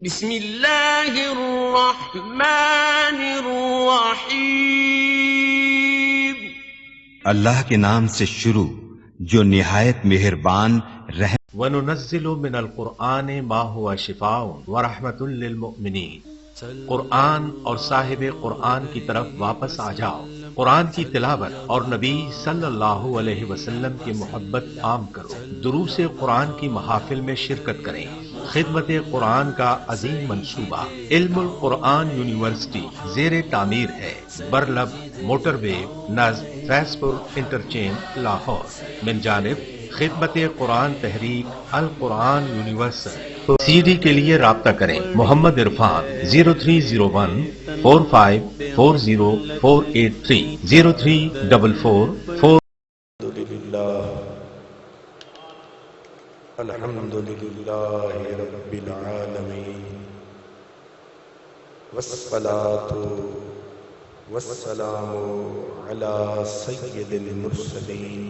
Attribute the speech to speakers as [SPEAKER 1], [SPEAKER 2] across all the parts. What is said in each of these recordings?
[SPEAKER 1] بسم اللہ الرحمن الرحیم۔
[SPEAKER 2] اللہ کے نام سے شروع جو نہایت مہربان رحم۔
[SPEAKER 3] وَنُنَزِّلُ مِنَ الْقُرْآنِ مَا هُوَ شِفَاءٌ وَرَحْمَةٌ لِّلْمُؤْمِنِينَ۔ قرآن اور صاحب قرآن کی طرف واپس آ جاؤ، قرآن کی تلاوت اور نبی صلی اللہ علیہ وسلم کی محبت عام کرو، دروس قرآن کی محافل میں شرکت کریں۔ خدمت قرآن کا عظیم منصوبہ علم القرآن یونیورسٹی زیر تعمیر ہے، برلب موٹر وے نزد فیض پور انٹرچینج لاہور، من جانب خدمت قرآن تحریک القرآن یونیورسل۔ سی ڈی کے لیے رابطہ کریں محمد عرفان 030145404830 0344
[SPEAKER 4] الحمد للہ رب العالمین والصلاة والسلام علی سید المرسلین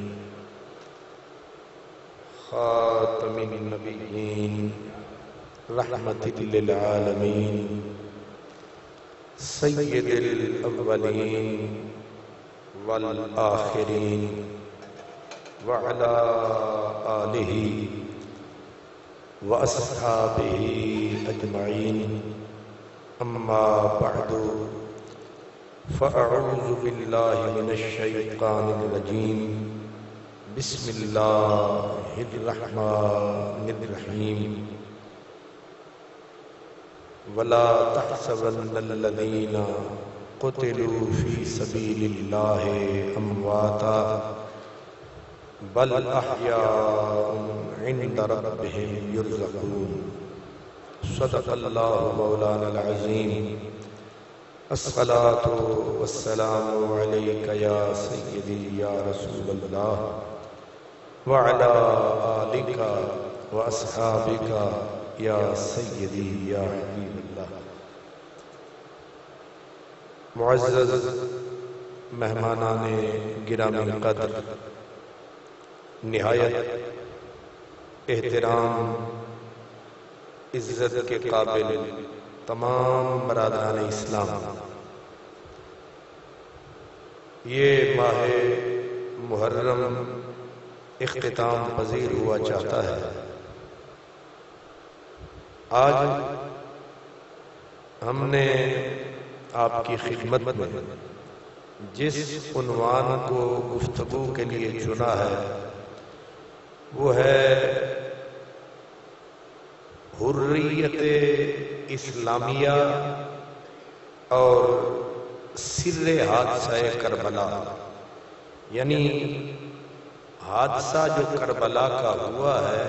[SPEAKER 4] خاتم النبیین رحمت للعالمین سید الاولین والآخرین وعلی آلہ وأصحابه أجمعين، أما بعد فأعوذ بالله من الشيطان الرجيم، بسم الله الرحمن الرحيم، ولا تحسبن الذين قتلوا في سبيل الله أمواتا بل احیاء عند ربهم یرزقون، صدق اللہ مولانا العظیم۔ الصلاة والسلام علیک یا سیدی یا رسول اللہ وعلی آلک واصحابک یا سیدی یا حبیب اللہ۔ معزز مہمانان گرامی قدر، نہایت احترام عزت کے قابل تمام برادران اسلام، یہ ماہ محرم اختتام پذیر ہوا چاہتا ہے۔ آج ہم نے آپ کی خدمت میں جس عنوان کو گفتگو کے لیے چنا ہے وہ ہے حریت اسلامیہ اور سر حادثہ کربلا، یعنی حادثہ جو کربلا کا ہوا ہے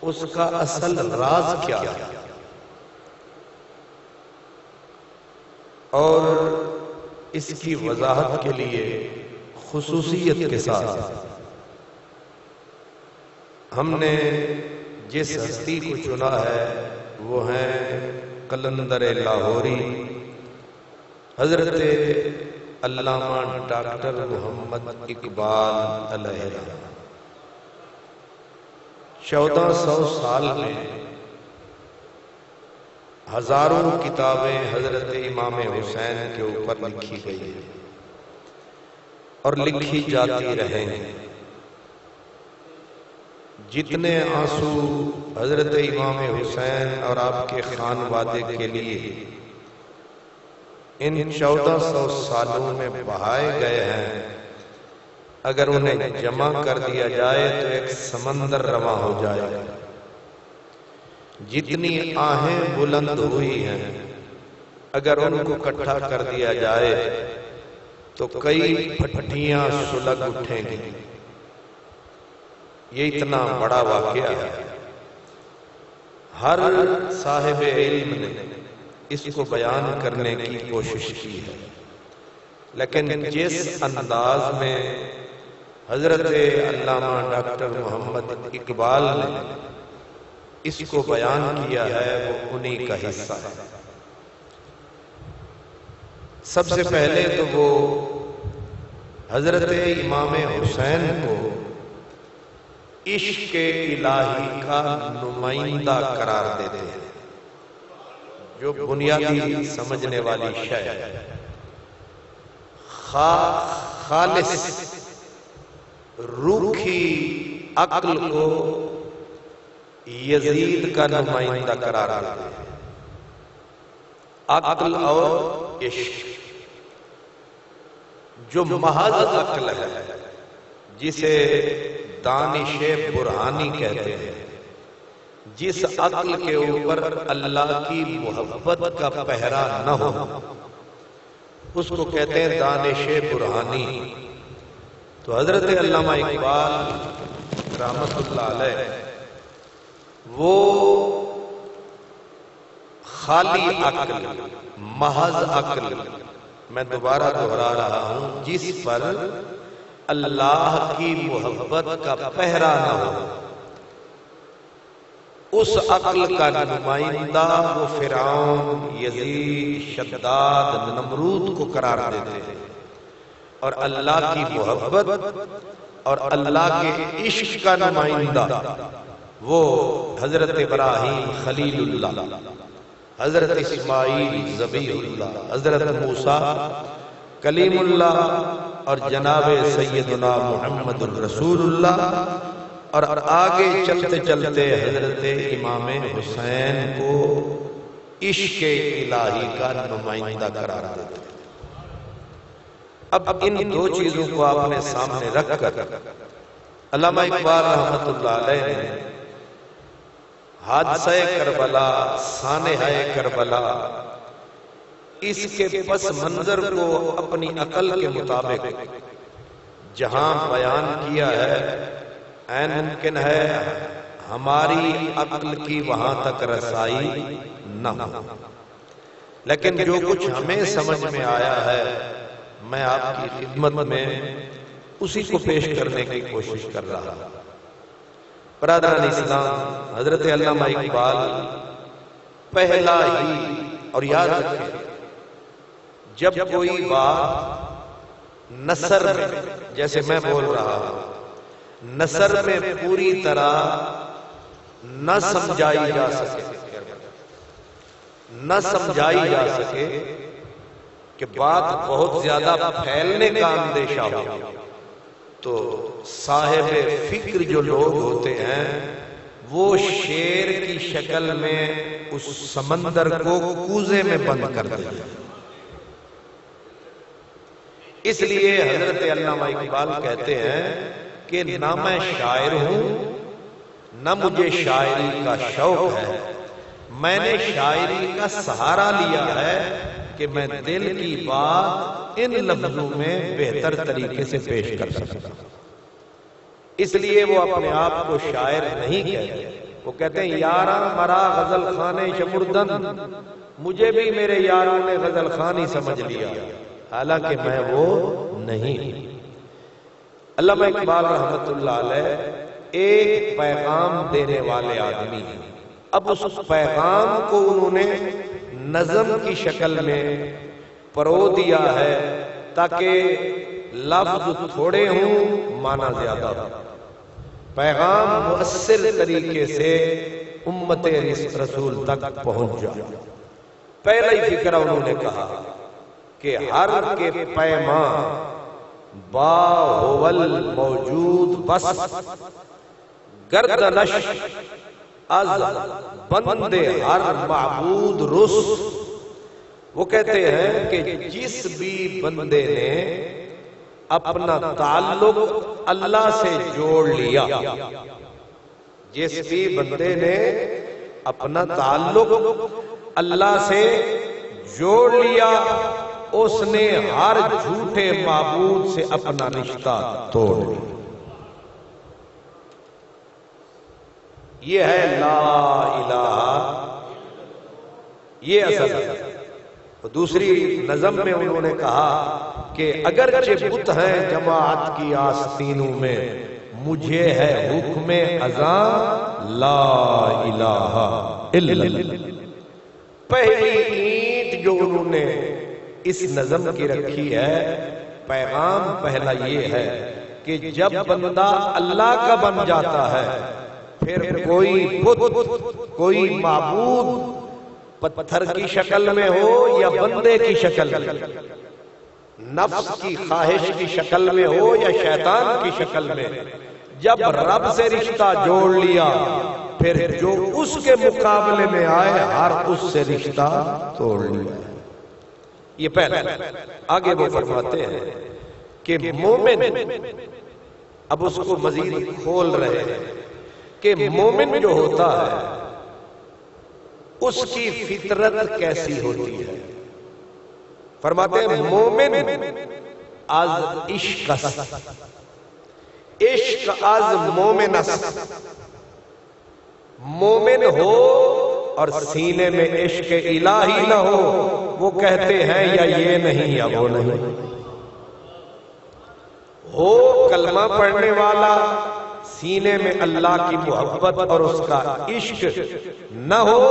[SPEAKER 4] اس کا اصل راز کیا ہے، اور اس کی وضاحت کے لیے خصوصیت کے ساتھ ہم نے جس ہستی کو چنا ہے وہ ہیں قلندر لاہوری حضرت علامہ ڈاکٹر محمد اقبال علیہ السلام۔ 1400 سال میں ہزاروں کتابیں حضرت امام حسین کے اوپر لکھی گئی ہیں اور لکھی جاتی رہیں گی۔ جتنے آنسو حضرت امام حسین اور آپ کے خانوادے کے لیے ان 1400 سالوں میں بہائے گئے ہیں، اگر انہیں جمع کر دیا جائے تو ایک سمندر رواں ہو جائے گا۔ جتنی آہیں بلند ہوئی ہیں اگر ان کو اکٹھا کر دیا جائے تو کئی پھٹیاں سلگ اٹھیں گی۔ یہ اتنا بڑا واقعہ ہے، ہر صاحب علم نے اس کو بیان کرنے کی کوشش کی ہے، لیکن جس انداز میں حضرت علامہ ڈاکٹر محمد اقبال نے اس کو بیان کیا ہے وہ انہی کا حصہ ہے۔ سب سے پہلے تو وہ حضرت امام حسین کو عشق الہی کا نمائندہ قرار دیتے ہیں۔ جو بنیادی سمجھنے والی شے خالص روکھی عقل کو یزید کا نمائندہ قرار دیتے ہیں۔ عقل اور عشق، جو محض عقل ہے جسے دانش برہانی کہتے ہیں، جس عقل کے اوپر اللہ کی محبت کا پہرا نہ ہو اس کو کہتے ہیں دانش برہانی۔ تو حضرت علامہ اقبال رحمت اللہ علیہ وہ خالی عقل، محض عقل، میں دوبارہ دہرا رہا ہوں، جس پر اللہ کی محبت کا پہرا نہ ہو، اس عقل کا نمائندہ وہ فرعون، یزید، شداد، نمرود کو قرار دیتے ہیں، اور اللہ کی محبت اور اللہ کے عشق کا نمائندہ وہ حضرت ابراہیم خلیل اللہ، حضرت اسماعیل ذبیح اللہ، حضرت موسیٰ کلیم اللہ، اور جناب سیدنا محمد الرسول اللہ، اور آگے چلتے چلتے حضرت امام حسین کو عشق الہی کا نمائندہ قرار دیتے ہیں۔ اب ان دو چیزوں کو آپ نے سامنے رکھ کر علامہ اقبال رحمت اللہ علیہ نے حادثہ کربلا، سانحہ کربلا، اس کے پس منظر کو اپنی عقل کے مطابق جہاں بیان کیا ہے، عین ممکن ہے ہماری عقل کی وہاں تک رسائی نہ ہو، لیکن جو کچھ ہمیں سمجھ میں آیا ہے میں آپ کی خدمت میں اسی کو پیش کرنے کی کوشش کر رہا ہوں۔ برادران اسلام، حضرت علامہ اقبال پہلا ہی، اور یاد رکھیں جب کوئی بات نثر میں، جیسے میں بول رہا ہوں، نثر میں پوری طرح نہ سمجھائی جا سکے کہ بات بہت زیادہ پھیلنے کا اندیشہ ہو، تو صاحب فکر جو لوگ ہوتے ہیں وہ شعر کی شکل میں اس سمندر کو کوزے میں بند کر دیتے ہیں۔ اس لیے حضرت علامہ اقبال کہتے ہیں کہ نہ میں شاعر ہوں نہ مجھے شاعری کا شوق ہے، میں نے شاعری کا سہارا لیا ہے کہ میں دل کی بات ان لفظوں میں بہتر طریقے سے پیش کر سکتا ہوں۔ اس لیے وہ اپنے آپ کو شاعر نہیں کہتے، وہ کہتے ہیں یاراں مرا غزل خانے شمردن، مجھے بھی میرے یاروں نے غزل خانی سمجھ لیا، حالانکہ میں وہ نہیں۔ علامہ اقبال رحمت اللہ علیہ ایک پیغام دینے والے آدمی ہیں، اب اس پیغام کو انہوں نے نظم کی شکل میں پرو دیا ہے تاکہ لفظ تھوڑے ہوں معنی زیادہ ہو، پیغام مؤثر طریقے سے امت رسول تک پہنچ جائے۔ پہلا ہی فکرہ انہوں نے کہا کہ ہر کے پیمان با ہول موجود بس، گردنش از بند ہر معبود رس۔ وہ کہتے ہیں کہ جس بھی بندے نے اپنا تعلق اللہ سے جوڑ لیا، جس بھی بندے نے اپنا تعلق اللہ سے جوڑ لیا، اس نے ہر جھوٹے معبود سے اپنا رشتہ توڑ لیا۔ یہ ہے لا الہ، یہ اصل ہے۔ دوسری نظم میں انہوں نے کہا کہ اگرچہ بت ہیں جماعت کی آستینوں میں، مجھے ہے حکم اذاں لا الہ الا اللہ۔ پہلی اینٹ جو انہوں نے اس نظم کی رکھی ہے، پیغام پہلا یہ ہے کہ جب بندہ اللہ کا بن جاتا ہے، پھر کوئی بت، کوئی معبود پتھر کی شکل میں ہو یا بندے کی شکل میں، نفس کی خواہش کی شکل میں ہو یا شیطان کی شکل میں، جب رب سے رشتہ جوڑ لیا پھر جو اس کے مقابلے میں آئے ہر اس سے رشتہ توڑ لیا۔ یہ پہلا۔ آگے وہ فرماتے ہیں کہ مومن، اب اس کو مزید کھول رہے ہیں کہ مومن جو ہوتا ہے اس کی فطرت کیسی ہوتی ہے۔ فرماتے ہیں مومن از عشق، عشق از مومنس، مومن ہو اور سینے میں عشق الہی نہ ہو، وہ کہتے ہیں یا یہ نہیں یا وہ نہیں۔ ہو کلمہ پڑھنے والا، سینے میں اللہ کی محبت اور اس کا عشق نہ ہو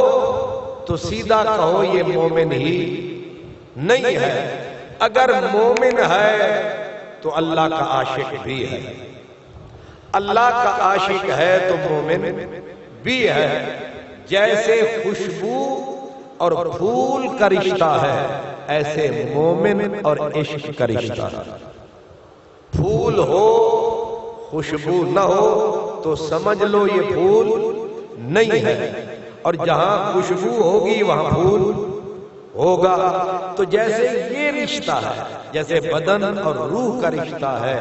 [SPEAKER 4] تو سیدھا کہو یہ مومن ہی نہیں ہے۔ اگر مومن ہے تو اللہ کا عاشق بھی ہے، اللہ کا عاشق ہے تو مومن بھی ہے۔ جیسے خوشبو اور پھول کا رشتہ ہے ایسے مومن اور عشق کا رشتہ ہے۔ پھول ہو خوشبو نہ ہو تو سمجھ لو یہ پھول نہیں ہے، اور جہاں خوشبو ہوگی وہاں پھول ہوگا۔ تو جیسے یہ رشتہ ہے، جیسے بدن اور روح کا رشتہ ہے،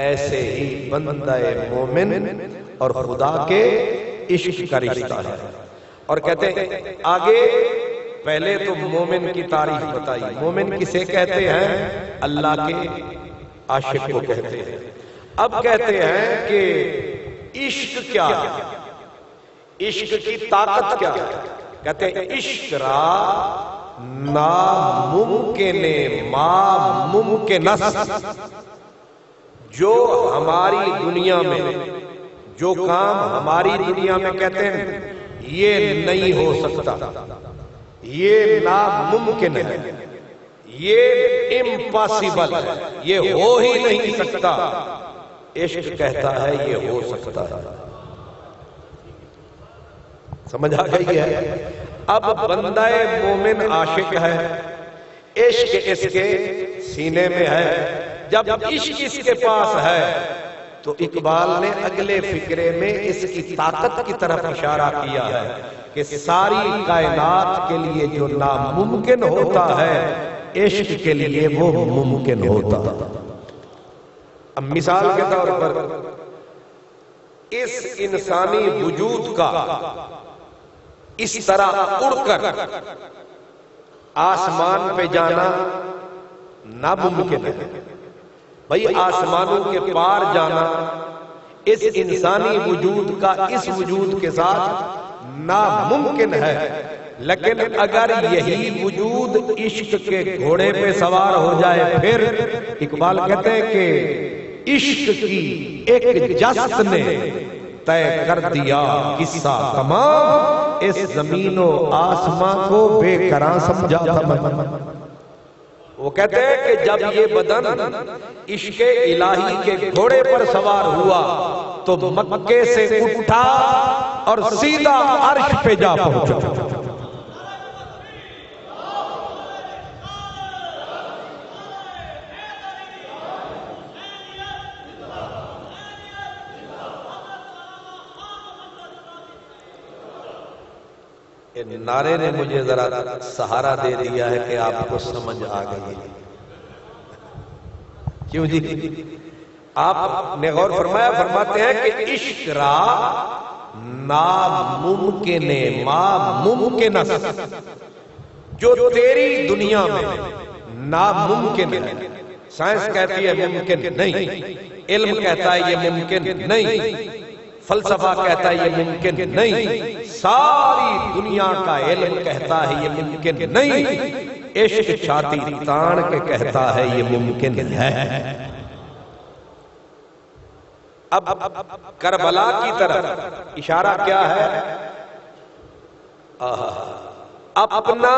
[SPEAKER 4] ایسے ہی بندہ مومن اور خدا کے عشق کا رشتہ ہے۔ اور کہتے ہیں آگے، پہلے تو مومن کی تعریف بتائی۔ مومن کسے کہتے ہیں؟ اللہ کے عاشق کو کہتے ہیں۔ اب کہتے ہیں کہ عشق کیا ہے، عشق کی طاقت کیا ہے؟ کہتے ہیں عشق را ناممکن ما ممکنس، جو ہماری دنیا میں، جو کام ہماری دنیا میں کہتے ہیں یہ نہیں ہو سکتا، یہ ناممکن ہے، یہ امپاسبل ہے، یہ ہو ہی نہیں سکتا، عشق کہتا ہے یہ ہو سکتا ہے۔ سمجھ آ گئی ہے؟ اب بندہ مومن عاشق ہے، عشق اس کے سینے میں ہے۔ جب عشق اس کے پاس ہے تو اقبال نے اگلے فقرے میں اس کی طاقت کی طرف اشارہ کیا ہے کہ ساری کائنات کے لیے جو ناممکن ہوتا ہے عشق کے لیے وہ ممکن ہوتا۔ اب مثال کے طور پر اس انسانی وجود کا اس طرح اڑ کر آسمان پہ جانا ناممکن ہے۔ بھئی آسمانوں کے پار جانا اس انسانی وجود کا اس وجود کے ساتھ ناممکن ہے، لیکن اگر یہی وجود عشق کے گھوڑے پہ سوار ہو جائے پھر اقبال کہتے ہیں کہ عشق کی ایک جست نے طے کر دیا قصہ تمام، اس زمین و آسمان کو بے قرار سمجھا تھا میں۔ وہ کہتے ہیں کہ جب یہ بدن عشق الہی کے گھوڑے پر سوار ہوا تو مکے سے اٹھا اور سیدھا عرش پہ جا پہنچا۔ نعرے نے مجھے ذرا سہارا دے دیا ہے کہ آپ کو سمجھ آ گئی۔ کیوں جی؟ آپ نے غور فرمایا، فرماتے ہیں کہ عشق را ناممکن ما ممکنس، جو تیری دنیا میں ناممکن ہے، سائنس کہتی ہے ممکن نہیں، علم کہتا ہے یہ ممکن نہیں، فلسفہ کہتا ہے یہ ممکن نہیں، ساری دنیا کا علم کہتا ہے یہ ممکن نہیں، عشق چھاتی تان کے کہتا ہے یہ ممکن ہے۔ اب کربلا کی طرف اشارہ کیا ہے؟ اپنا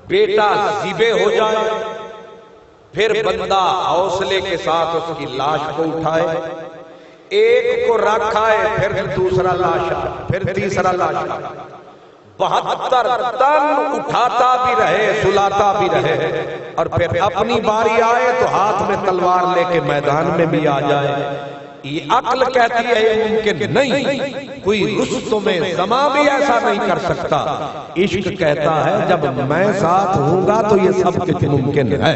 [SPEAKER 4] بیٹا ذبح ہو جائے پھر بندہ حوصلے کے ساتھ اس کی لاش کو اٹھائے، ایک کو رکھائے پھر دوسرا لاش، پھر تیسرا لاش، 72 تن اٹھاتا بھی رہے سلاتا بھی رہے اور پھر اپنی باری آئے تو ہاتھ میں تلوار لے کے میدان میں بھی آ جائے. یہ عقل کہتی ہے یہ ممکن نہیں، کوئی رستم زماں بھی ایسا نہیں کر سکتا. عشق کہتا ہے جب میں ساتھ ہوں گا تو یہ سب کچھ ممکن ہے.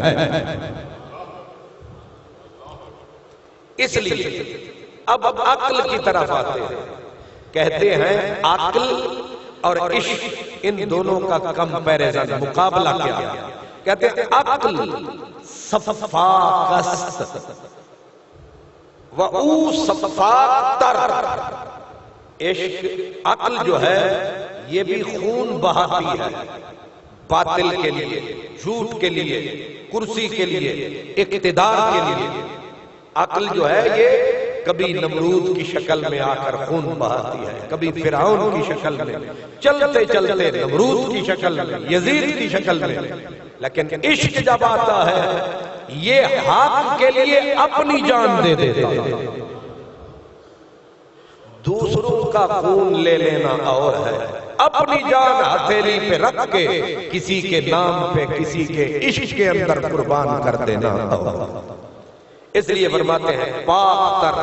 [SPEAKER 4] اس لیے اب عقل کی طرف آتے ہیں. کہتے ہیں عقل اور عشق ان دونوں کا کمپیریزن مقابلہ کیا. کہتے ہیں عقل صفاقست وَأُو صفاقتر. عشق عقل جو ہے یہ بھی خون بہاتی ہے باطل کے لیے، جھوٹ کے لیے، کرسی کے لیے، اقتدار کے لیے. عقل جو ہے یہ کبھی نمرود کی شکل میں آ کر خون بہاتی ہے، کبھی فرعون کی شکل میں، چلتے چلتے نمرود کی شکل میں، یزید کی شکل میں. لیکن عشق جب آتا ہے یہ حق کے لیے اپنی جان دے دیتا ہے. دوسروں کا خون لے لینا اور ہے، اپنی جان ہتھیلی پہ رکھ کے کسی کے نام پہ کسی کے عشق کے اندر قربان کر دینا اور. اس لیے فرماتے ہیں پاک تر،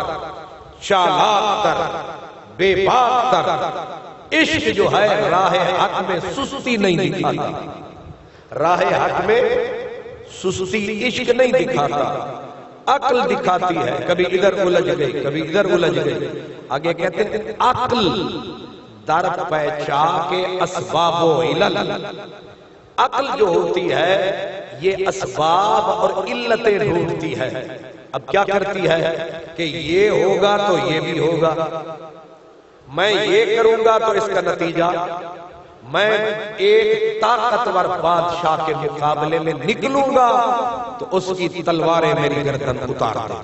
[SPEAKER 4] چالاک تر، بے باک تر. عشق جو ہے راہ حق میں سستی نہیں دکھاتا، راہ حق میں سستی عشق نہیں دکھاتا، عقل دکھاتی ہے. کبھی ادھر الجھ گئی، کبھی ادھر الجھ گئی. آگے کہتے ہیں عقل در پیچا کے اسباب و علل. عقل جو ہوتی ہے یہ اسباب اور علتیں ڈھونڈتی ہے. اب کیا کرتی ہے کہ یہ ہوگا تو یہ بھی ہوگا، میں یہ کروں گا تو اس کا نتیجہ، میں ایک طاقتور بادشاہ کے مقابلے میں نکلوں گا تو اس کی تلواریں میری گردن اتار دیں.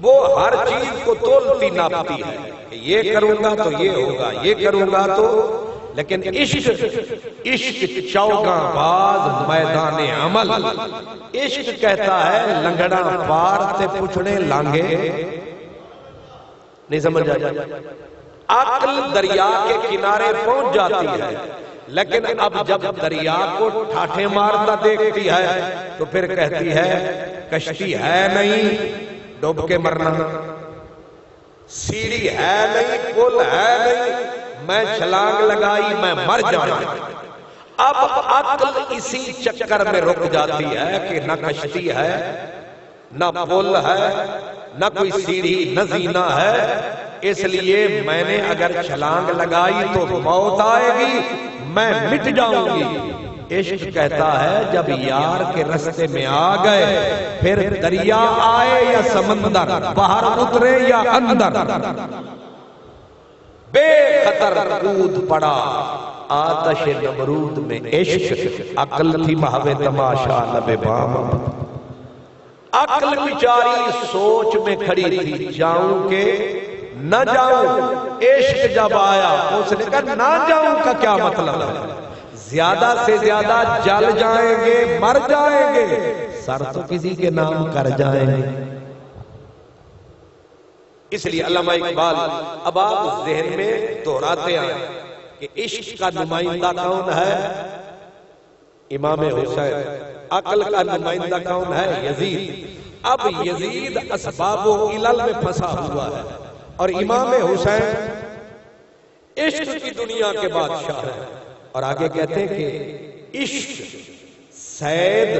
[SPEAKER 4] وہ ہر چیز کو تولتی ناپتی ہے کہ یہ کروں گا تو یہ ہوگا، یہ کروں گا تو. لیکن عشق چوگاں باز میدان عمل. عشق کہتا ہے لنگڑا پار تے پچھڑے لانگے. نہیں سمجھ آیا؟ عقل دریا کے کنارے پہنچ جاتی ہے لیکن اب جب دریا کو ٹھاٹھے مارتا دیکھتی ہے تو پھر کہتی ہے کشتی ہے نہیں ڈوب کے مرنا، سیڑھی ہے نہیں، پل ہے نہیں، میں چھلانگ لگائی میں مر جانا. اب عقل اسی چکر میں رک جاتی ہے کہ نہ کشتی ہے، نہ پل ہے، نہ کوئی سیڑھی، نہ زینہ ہے. اس لیے میں نے اگر چھلانگ لگائی تو موت آئے گی، میں مٹ جاؤں گی. عشق کہتا ہے جب یار کے رستے میں آ گئے پھر دریا آئے یا سمندر، باہر اترے یا اندر، بے خطر کود پڑا آتش نمرود میں. عشق عقل تھی محو تماشا لب بام. عقل بیچاری سوچ میں کھڑی تھی جاؤں کہ نہ جاؤں. عشق جب آیا اس نے کہا نہ جاؤں کا کیا مطلب ہے، زیادہ سے زیادہ جل جائیں گے، مر جائیں گے، سر تو کسی کے نام کر جائیں گے. اس لیے علامہ اقبال اب آپ ذہن میں دہراتے ہیں کہ عشق کا نمائندہ کون ہے؟ امام حسین. عقل کا نمائندہ کون ہے؟ یزید. اب یزید اسباب و علل میں پھنسا ہوا ہے اور امام حسین عشق کی دنیا کے بادشاہ ہے. اور آگے کہتے ہیں کہ عشق سید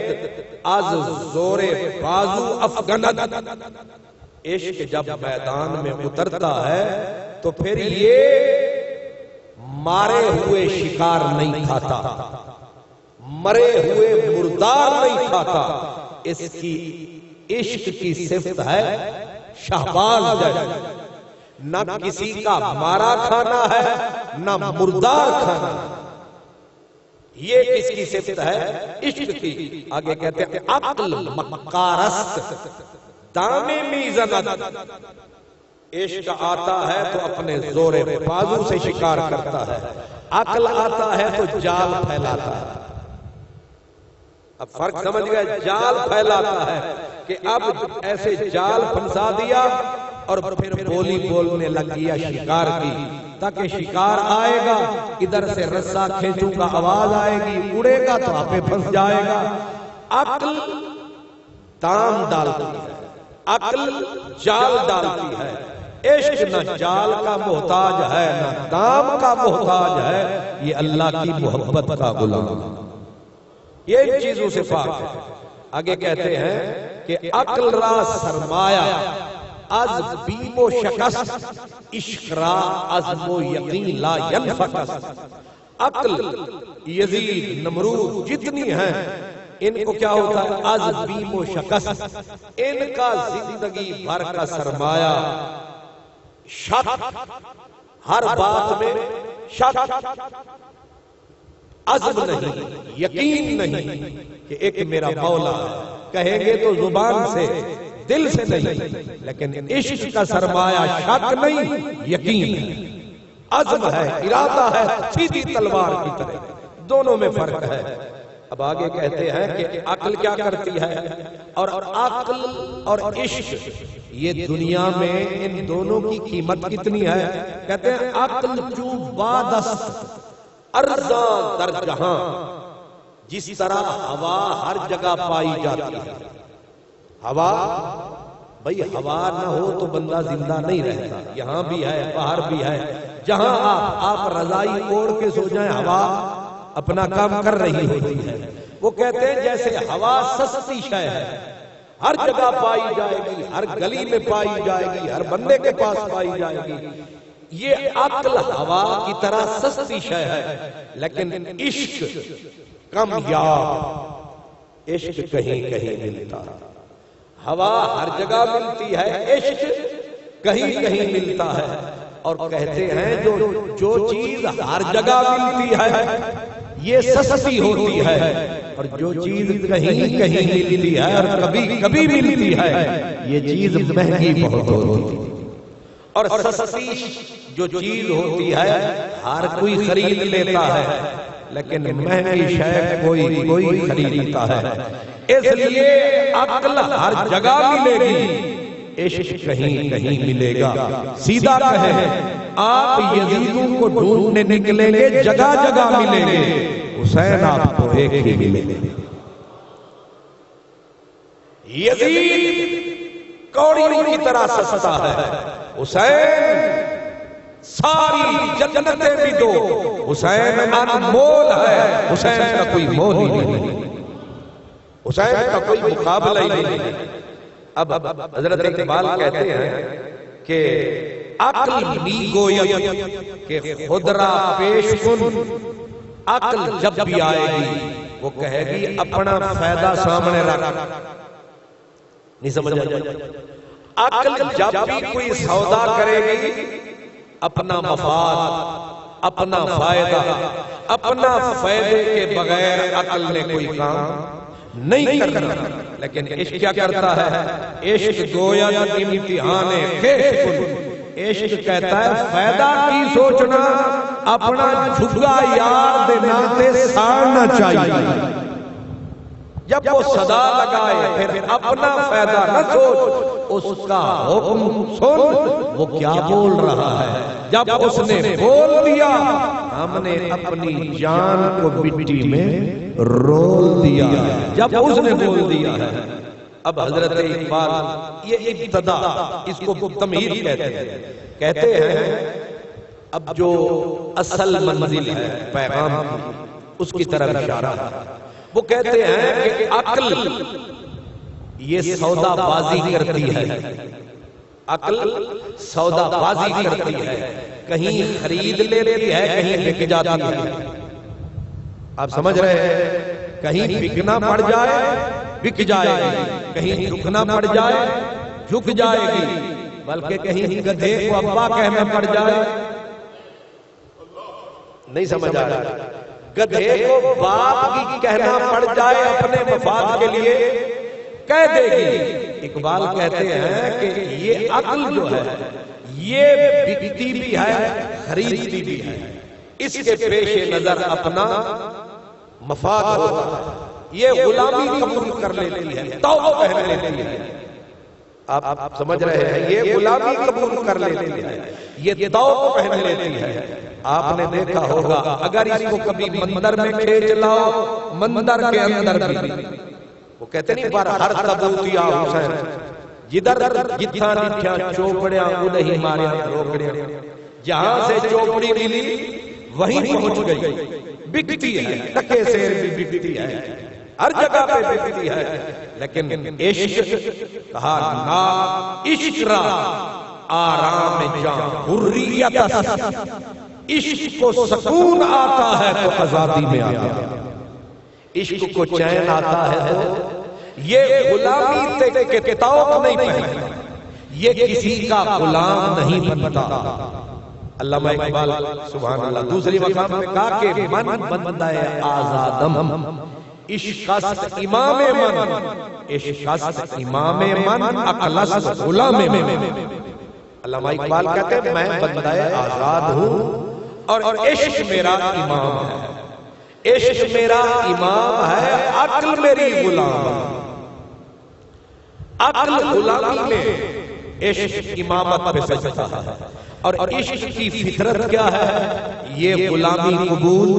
[SPEAKER 4] از زور بازو افغند. عشق جب میدان میں اترتا ہے تو پھر یہ مارے ہوئے شکار نہیں کھاتا، مرے ہوئے مردار نہیں کھاتا. اس کی عشق کی صفت ہے شہباز ہے. نہ کسی کا مارا کھانا ہے نہ مردار کھانا. یہ کس کی صفت ہے؟ عشق کی. آگے کہتے ہیں عقل مکارست دامے میزند. عشق آتا ہے تو اپنے زور بازو سے شکار کرتا ہے، عقل آتا ہے تو جال پھیلاتا ہے. اب فرق سمجھ گئے؟ جال پھیلاتا ہے کہ اب ایسے جال پھنسا دیا اور پھر بولی بولنے لگ گیا شکار کی.
[SPEAKER 5] تاکہ شکار آئے گا، ادھر سے رسا کھینچوں گا آواز آئے گی، اڑے گا تو آپ پہ پھنس جائے گا۔ عقل تام ڈالتی ہے، عقل جال ڈالتی ہے۔ عشق نہ جال کا محتاج ہے نہ دام کا محتاج ہے، یہ اللہ کی محبت کا غلام، یہ ان چیزوں سے پاک ہے۔ آگے کہتے ہیں کہ عقل را سرمایہ از بیم و شکست، عشق را عزم و یقین لا ینفکس۔ عقل یزید نمرود جتنی ہیں ان کو کیا ہوتا ہے؟ از بیم و شکست، ان کا زندگی بھر کا سرمایہ شک، ہر بات میں شک، عزم نہیں، یقین نہیں کہ ایک میرا مولا ہے، کہیں گے تو زبان سے دل سے نہیں، لیکن عشق کا سرمایہ شک نہیں، یقین ہے، عزم ہے، ارادہ ہے، سیدھی تلوار کی طرح، دونوں میں فرق ہے۔ اب آگے کہتے ہیں کہ عقل کیا کرتی ہے، اور عقل اور عشق یہ دنیا میں ان دونوں کی قیمت کتنی ہے؟ کہتے ہیں عقل جو بادست ارزاں در جہاں، جس طرح ہوا ہر جگہ پائی جاتی ہے۔ ہوا، بھئی ہوا نہ ہو تو بندہ زندہ نہیں رہتا، یہاں بھی ہے باہر بھی ہے، جہاں آپ رضائی اوڑھ کے سو جائیں ہوا اپنا کام کر رہی ہوتی ہے۔ وہ کہتے ہیں جیسے ہوا سستی شے ہے، ہر جگہ پائی جائے گی، ہر گلی میں پائی جائے گی، ہر بندے کے پاس پائی جائے گی، یہ عقل ہوا کی طرح سستی شے ہے، لیکن عشق کامیاب، عشق کہیں کہیں ملتا ہے۔ ہوا ہر جگہ ملتی ہے، عشق کہیں کہیں ملتا ہے۔ اور کہتے ہیں جو چیز ہر جگہ ملتی ہے یہ سستی ہوتی ہے، اور جو چیز کہیں کہیں ملتی ہے اور کبھی کبھی ملتی ہے یہ چیز مہنگی بہت ہوتی ہے۔ اور سستی جو چیز ہوتی ہے ہر کوئی خرید لیتا ہے، لیکن مہنگی شے کوئی خریدتا ہے۔ اس لیے عقل ہر جگہ ملے گی، عشق کہیں کہیں ملے گا۔ سیدھا کہیں آپ یزیدوں کو ڈھونڈنے نکلیں گے، جگہ جگہ ملیں گے، حسین آپ کو ایک ہی ملیں گے۔ یزید کوڑیوں کی طرح سستا ہے، حسین ساری جنتیں بھی دو، حسین انمول ہے، حسین کا کوئی مول ہی نہیں، حسین کا کوئی مقابلہ ہی نہیں۔ اب حضرت اقبال کہتے ہیں کہ عقل می گوید کہ خود را پیش کن، عقل جب بھی آئے گی وہ کہے گی اپنا فائدہ سامنے رکھ، نہیں سمجھ آئے؟ عقل جب بھی کوئی سودا کرے گی اپنا مفاد، اپنا فائدہ، اپنا فائدے کے بغیر عقل نے کوئی کام نہیں کرنا۔ لیکن عشق کیا کرتا ہے؟ عشق گویا امتحان خیش کن، عشق کہتا ہے فائدہ کی سوچنا، اپنا جھگا یار دینا تے ساڑنا چاہیے۔ جب وہ صدا لگائے پھر اپنا فائدہ نہ سوچ، اس کا حکم سن وہ کیا بول رہا ہے۔ جب اس نے بول دیا ہم نے اپنی جان کو مٹی میں رول دیا، جب اس نے بول دیا ہے۔ اب حضرت اقبال یہ ابتدا، اس کو تمہید کہتے ہیں، کہتے ہیں اب جو اصل منزل ہے پیغام کی اس کی طرف اشارہ ہے۔ وہ کہتے ہیں کہ عقل یہ سودا بازی کرتی ہے، عقل سودا بازی کرتی ہے، کہیں خرید لیتی ہے کہیں بک جاتی ہے۔ آپ سمجھ رہے ہیں؟ کہیں بکنا پڑ جائے بک جائے گی، کہیں جھکنا پڑ جائے جھک جائے گی، بلکہ کہیں گدھے کو ابا کہنا پڑ جائے، نہیں سمجھ آ رہا، گدھے کو باپ کی کہنا پڑ جائے اپنے مفاد کے لیے کہہ دے گی۔ اقبال کہتے ہیں کہ یہ عقل جو ہے یہ بکتی بھی ہے خریدتی بھی ہے، اس کے پیش نظر اپنا مفاد ہوتا ہے، یہ غلامی قبول کر لیتی ہے، توبہ پہن لیتی ہے۔ آپ سمجھ رہے ہیں، یہ غلامی قبول کر لیتی ہے، یہ توق پہن لیتی ہے۔ آپ نے دیکھا ہوگا اگر اس کو کبھی مندر میں کھینچ لاؤ، مندر کے اندر بھی وہ کہتے نہیں پر ہر تبوتیا حسین جدھر جتھا نٹھیا چوپڑیاں انہیں ماریا روکڑیاں، جہاں سے چوپڑی ملی وہیں پہنچ گئی، بکتی ہے، ٹکے سیر بھی بکتی ہے، ہر جگہ پہ بکتی ہے، لیکن عشق کہا نا عشق را آرام جاں حریت، عشق کو سکون آتا ہے تو آزادی میں آتا ہے، عشق کو چین آتا ہے تو یہ غلامی کے توق نہیں پہنتا، یہ کسی کا غلام نہیں بنتا۔ علامہ اقبال سبحان اللہ دوسری مقام میں کہا کہ من بندہ آزادم، عشقست امام من، عشقست امام من، عقلست غلام من۔ علامہ اقبال کہتے ہیں میں بندہ آزاد ہوں اور عشق میرا امام ہے، عشق میرا امام ہے، عقل میری غلام ہے۔ عقل غلامی میں، عشق امامت پہ سجدہ ہے، اور عشق کی فطرت کیا ہے؟ یہ غلامی قبول،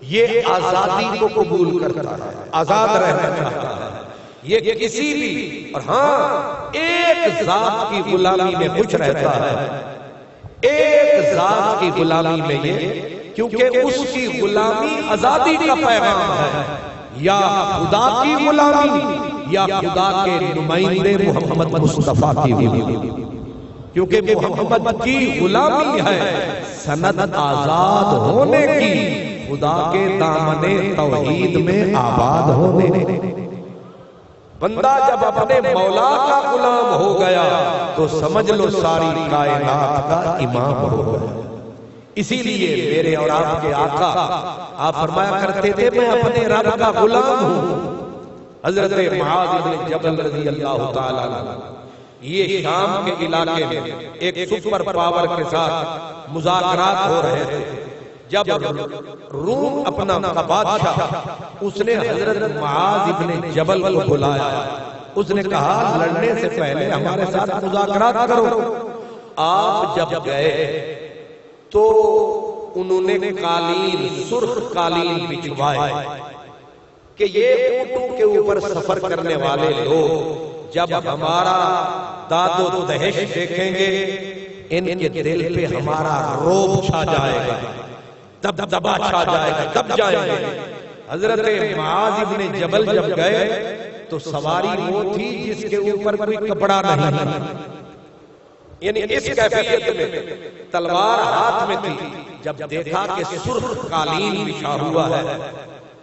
[SPEAKER 5] یہ آزادی کو قبول کرتا ہے، آزاد رہنا چاہتا ہے، یہ کسی بھی، اور ہاں ایک ذات کی غلامی میں خوش رہتا ہے، ایک ذات کی غلامی میں یہ، کیونکہ اس کی غلامی آزادی کا پیغام ہے، یا خدا کی غلامی یا خدا کے نمائندے محمد مصطفیٰ کی غلامی، کیونکہ محمد کی غلامی ہے سند آزاد ہونے کی، خدا کے دامن توحید میں آباد ہونے۔ بندہ جب اپنے مولا کا غلام ہو گیا تو سمجھ لو ساری کائنات کا امام ہو گیا۔ اسی لیے میرے اور آپ کے آقا آپ فرمایا کرتے تھے میں اپنے رب کا غلام ہوں۔ حضرت معاذ بن جبل رضی اللہ تعالیٰ عنہ یہ شام کے علاقے میں ایک سپر پاور کے ساتھ مذاکرات ہو رہے تھے، جب روم اپنا بادشاہ اس نے حضرت معاذ بن جبل کو بلایا، اس نے کہا لڑنے سے پہلے ہمارے ساتھ مذاکرات کرو۔ آپ جب گئے تو انہوں نے قالین، سرخ قالین بچھوائے کہ یہ اونٹوں کے اوپر سفر کرنے والے لوگ جب ہمارا داد و دہش دیکھیں گے ان کے دل پہ ہمارا روب چھا جائے گا، دبدبا چھا جائے گا، دب جائیں گے۔ حضرت معاذ بن جبل جب گئے تو سواری وہ تھی جس کے اوپر کوئی کپڑا نہیں تھا، یعنی اس کیفیت میں تلوار ہاتھ میں تھی۔ جب دیکھا کہ سرخ قالین بچھا ہوا ہے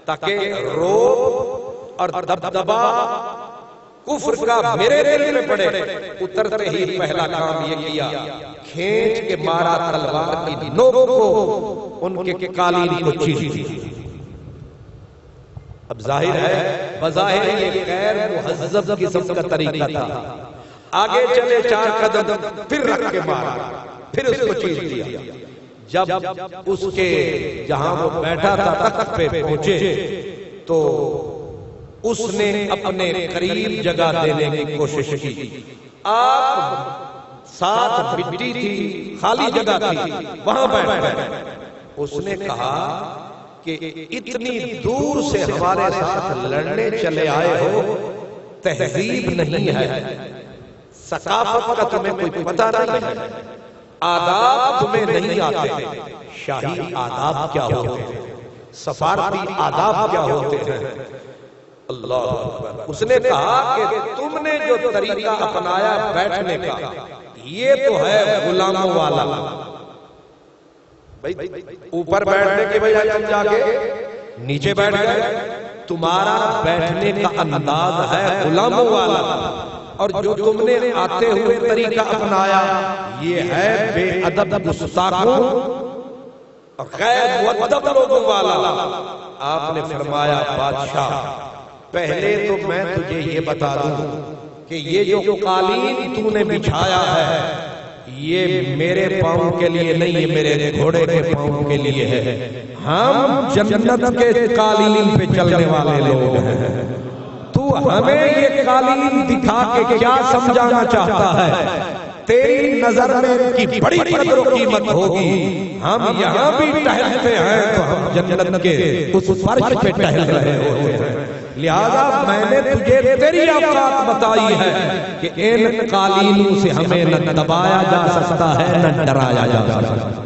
[SPEAKER 5] تاکہ روب اور دبدبا کفر کا میرے دل میں پڑے، اترتے ہی پہلا کام یہ کیا، کھینچ کے مارا تلوار کی نوک کو، ان کے قالین کو چیر دیا۔ اب ظاہر ہے بظاہر یہ غیر مہذب قسم کا طریقہ تھا، آگے چلے 4 قدم پھر رکھ کے مارا، پھر اس کو چیر دیا۔ جب اس کے جہاں وہ بیٹھا تھا تخت پہ پہنچے تو اس نے اپنے قریب جگہ دینے کی کوشش کی۔ آپ ساتھ مٹی تھی، خالی جگہ تھی، وہاں بیٹھ گئے۔ اس نے کہا کہ اتنی دور سے ہمارے ساتھ لڑنے چلے آئے ہو، تہذیب نہیں ہے، ثقافت کا تمہیں کوئی پتہ نہیں ہے، آداب تمہیں نہیں آتے، شاہی آداب کیا ہوتے ہیں، سفارتی آداب کیا ہوتے ہیں۔ اللہ اکبر۔ اس نے کہا کہ تم نے جو طریقہ اپنایا بیٹھنے کا یہ تو ہے غلاموں والا، اوپر بیٹھنے کے بجائے تم جا کے نیچے بیٹھ گئے، تمہارا بیٹھنے کا انداز ہے غلاموں والا، اور جو تم نے آتے ہوئے طریقہ اپنایا یہ ہے بے ادب گستاخوں اور غیر مؤدب لوگوں والا۔ آپ نے فرمایا بادشاہ پہلے تو میں تجھے یہ بتا دوں کہ یہ جو قالین تو نے بچھایا ہے یہ میرے پاؤں کے لیے نہیں، یہ میرے گھوڑے کے پاؤں کے لیے ہے۔ ہم جنت کے قالین پہ چلنے والے لوگ ہیں، تو ہمیں یہ قالین دکھا کے کیا سمجھانا چاہتا ہے؟ تیری نظر میں ان کی بڑی قدر و قیمت ہوگی، ہم یہاں بھی ٹہلتے ہیں تو ہم جنت کے اس فرش پہ ٹہل رہے ہوتے ہیں۔ لہذا میں نے تجھے تیری اوقات بتائی ہے کہ ان قالینوں سے ہمیں نہ دبایا جا سکتا ہے نہ ڈرایا جا سکتا ہے۔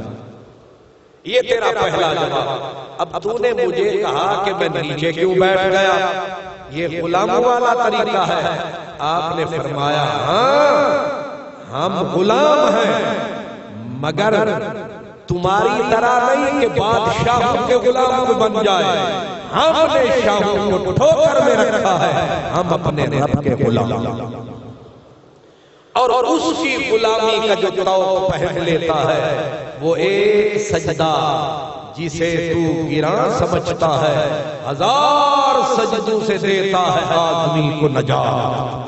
[SPEAKER 5] یہ تیرا پہلا جواب۔ اب تو نے مجھے کہا کہ میں نیچے کیوں بیٹھ گیا، یہ غلاموں والا طریقہ ہے۔ آپ نے فرمایا ہاں ہم غلام ہیں، مگر تمہاری طرح نہیں کہ بادشاہوں کے غلام کو بن جائے، ہم نے شاہوں کو ٹھوکر میں رکھا ہے، ہم اپنے رب کے غلام، اور اس کی غلامی کا جو توق پہن لیتا ہے وہ ایک سجدہ جسے تو گراں سمجھتا ہے 1000 سجدوں سے دیتا ہے آدمی کو نجات۔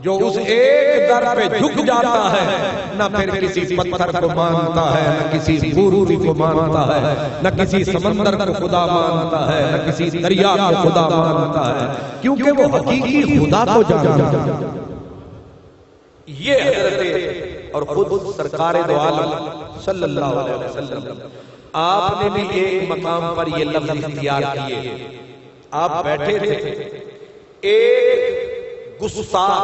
[SPEAKER 5] جو اس ایک در پہ جھک جاتا ہے، نہ پھر کسی پتھر کو مانتا ہے، نہ کسی بوری کو مانتا ہے، نہ کسی سمندر کو خدا مانتا ہے، نہ کسی دریا کو خدا مانتا ہے، کیونکہ وہ حقیقی خدا کو جانتا ہے۔ یہ حضرت اور خود سرکار دو عالم صلی اللہ علیہ وسلم آپ نے بھی ایک مقام پر یہ لفظ اختیار کیے۔ آپ بیٹھے تھے، ایک گستاخ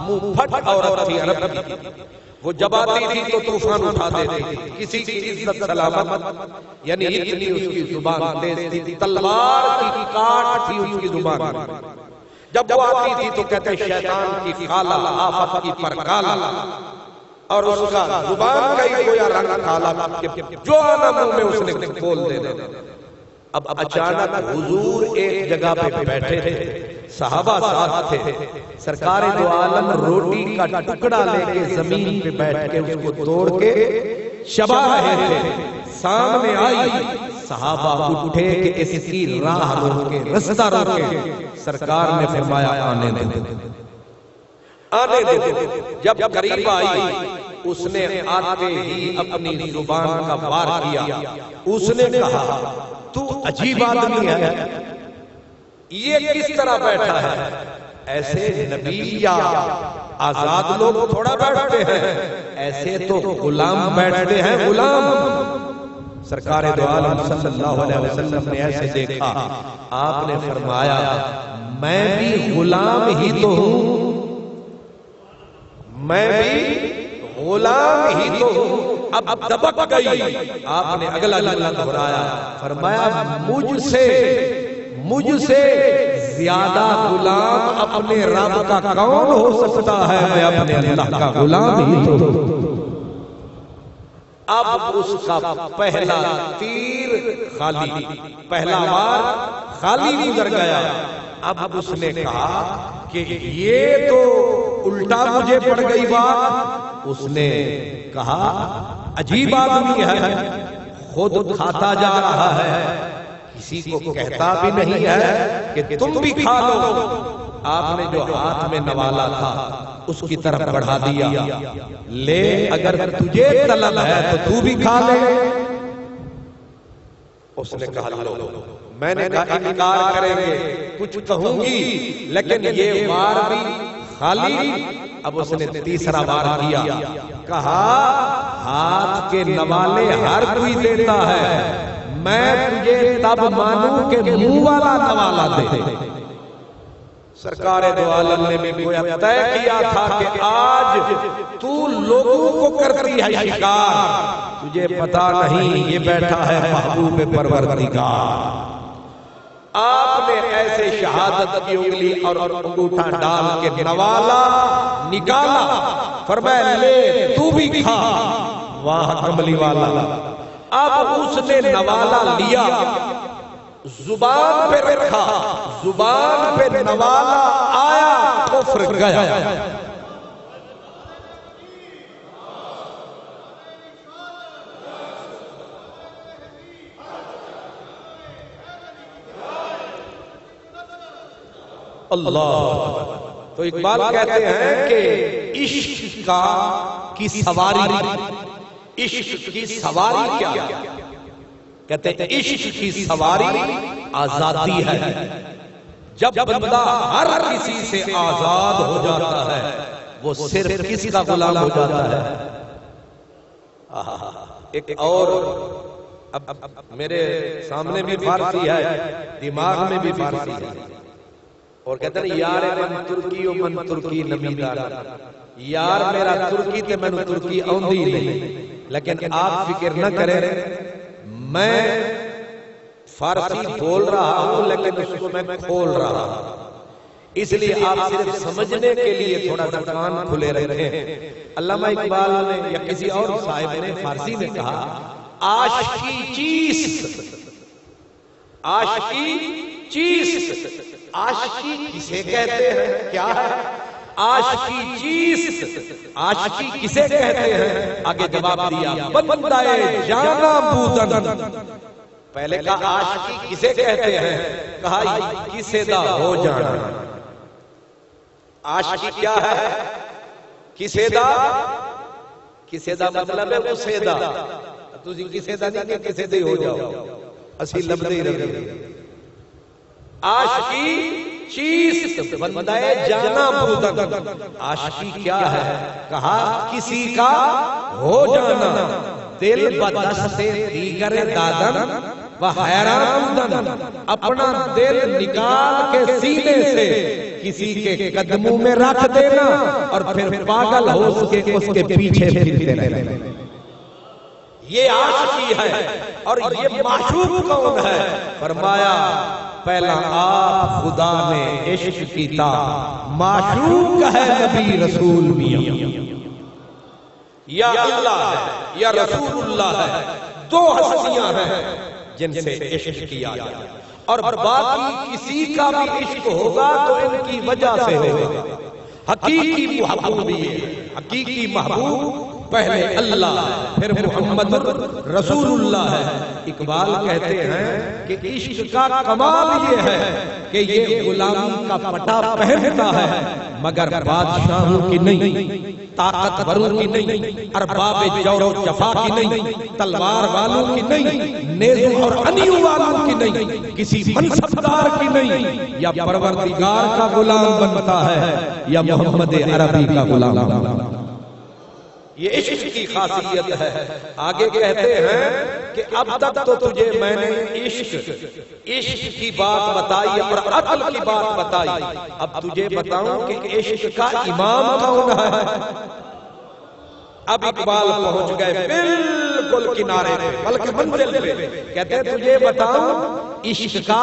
[SPEAKER 5] منہ پھٹ عورت تھی عرب کی، وہ جب آتی تھی تو طوفان اٹھا دیتی تھی، کسی کی عزت سلامت، یعنی اتنی اس کی زبان تیز تھی، تلوار کی کاٹ تھی اس کی زبان۔ جب وہ آتی تھی تو کہتے شیطان کی کالا، آفت کی پرکالا، اور اس کا زبان کا ہی گویا رنگ کالا، جو آنا منہ میں اس نے بول دینا۔ اب اچانک حضور ایک جگہ پہ بیٹھے تھے، صحابہ ساتھ تھے، سرکار دو عالم روٹی کا ٹکڑا لے کے زمین پہ بیٹھ کے اس کو توڑ کے چبا رہے تھے۔ سامنے آئی، صحابہ اٹھے کہ اس کی راہ روکے، رستہ روکے۔ سرکار نے فرمایا آنے دو، آنے دو۔ جب قریب آئی، اس نے آتے ہی اپنی زبان کا وار کیا۔ اس نے کہا تو عجیب آدمی ہے، یہ کس طرح بیٹھا ہے؟ ایسے نبی یا آزاد لوگ تھوڑا بیٹھتے ہیں، ایسے تو غلام بیٹھتے ہیں، غلام۔ سرکار دو عالم صلی اللہ علیہ وسلم نے ایسے دیکھا، آپ نے فرمایا میں بھی غلام ہی تو ہوں، میں بھی غلام ہی تو ہوں۔ اب دبک گئی۔ آپ نے اگلا جملہ دہرایا، فرمایا مجھ سے زیادہ غلام اپنے رب کا کون ہو سکتا ہے؟ میں اپنے اللہ کا غلام ہی تو ہوں۔ اب اس کا پہلا تیر خالی، پہلا وار خالی گزر گیا۔ اب اس نے کہا کہ یہ تو الٹا مجھے پڑ گئی بات۔ اس نے کہا عجیب آدمی ہے، خود کھاتا جا رہا ہے، کسی کو کہتا بھی نہیں ہے کہ تم بھی کھا لو۔ آپ نے جو ہاتھ میں نوالا تھا اس کی طرف بڑھا دیا، لے اگر تجھے طلب ہے تو تو بھی کھا لے۔ اس نے کہا لو۔ میں نے کہا انکار کریں گے، کچھ کہوں گی، لیکن یہ وار بھی خالی۔ اب اس نے تیسرا وار کیا، کہا ہاتھ کے نوالے ہر کوئی دیتا ہے، میں تجھے تب مانوں کہ منہ والا نوالا دے۔ سرکار دو عالم نے بھی گویا طے کیا تھا کہ آج تو لوگوں کو کرتی ہے شکار، تجھے پتا نہیں یہ بیٹھا ہے محبوب پروردگار۔ آپ نے ایسے شہادت کی انگلی اور انگوٹھا ڈال کے نوالا نکالا، فرمایا لے تو بھی کھا، واہ کملی والا۔ اب اس نے نوالا لیا، زبان پہ رکھا، زبان پہ نوالا آیا، کفر گیا۔ اللہ تو اقبال کہتے ہیں کہ عشق کی سواری، عشق کی سواری کیا؟ کہتے ہیں عشق کی سواری آزادی ہے، جب بندہ ہر کسی سے آزاد ہو جاتا ہے وہ صرف کس کا غلام ہو جاتا ہے؟ ایک اور اب میرے سامنے بھی فارسی ہے، دماغ میں بھی فارسی ہے، اور کہتے ہیں یار من ترکی و من ترکی نمیدار، یار میرا ترکی تے میں نے ترکی آندی نہیں، لیکن آپ فکر نہ کریں میں فارسی بول رہا ہوں لیکن اس کو میں کھول رہا ہوں، اس لیے آپ صرف سمجھنے کے لیے تھوڑا سا کان کھلے رکھیں۔ علامہ اقبال نے یا کسی اور صاحب نے فارسی میں کہا عاشقی چیز، عاشقی چیز، عاشقی کسے کہتے ہیں؟ کیا ہے عاشقی چیز؟ عاشقی کسے کہتے ہیں؟ آگے جواب دیا بندہ جانا بودن۔ پہلے کہا عاشقی کسے کہتے ہیں، کہا کسے دا ہو جانا۔ عاشقی کیا ہے؟ کسے دا، کسے دا مطلب ہے اسے دا، تسی کسے دا نہیں کہ کسے دے ہو جاؤ، اسی لفظ ہی رکھیں۔ عاشقی چیز بندہ جانا بودن، عاشقی کیا ہے؟ کہا کسی کا ہو جانا، دل بدست دیگر دادن و حیران بودن، اپنا دل نکال کے سینے سے کسی کے قدموں میں رکھ دینا اور پھر پاگل ہو سکے اس کے پیچھے پھرتے رہنا، یہ عاشقی ہے۔ اور یہ معشوق کون ہے؟ فرمایا پہلا آپ خدا نے عشق کیتا، معشوق ہے نبی رسول میاں، یا اللہ ہے یا رسول اللہ ہے، دو ہستیاں ہیں جن سے عشق کیا جائے، اور باقی کسی کا بھی عشق ہوگا تو ان کی وجہ سے ہوگا۔ حقیقی محبوب یہ، حقیقی محبوب پہلے اللہ ہے پھر محمد رسول اللہ ہے۔ اقبال کہتے ہیں کہ عشق کا کمال یہ ہے کہ یہ غلامی کا پٹا پہنتا ہے مگر بادشاہوں کی نہیں، طاقتوروں کی نہیں، ارباب جور و جفا کی نہیں، تلوار والوں کی نہیں، نیزوں اور انیوں والوں کی نہیں، کسی منصبدار کی نہیں، یا پروردگار کا غلام بنتا ہے یا محمد عربی کا غلام بنتا ہے۔ یہ عشق کی خاصیت ہے۔ آگے کہتے ہیں کہ اب تک تو تجھے میں نے عشق کی بات بتائی اور عقل کی بات بتائی، اب تجھے بتاؤں کہ عشق کا امام کون ہے۔ اب اقبال پہنچ گئے بالکل کنارے پہ، بلکہ منزل پہ، کہتے ہیں تجھے بتاؤں عشق کا،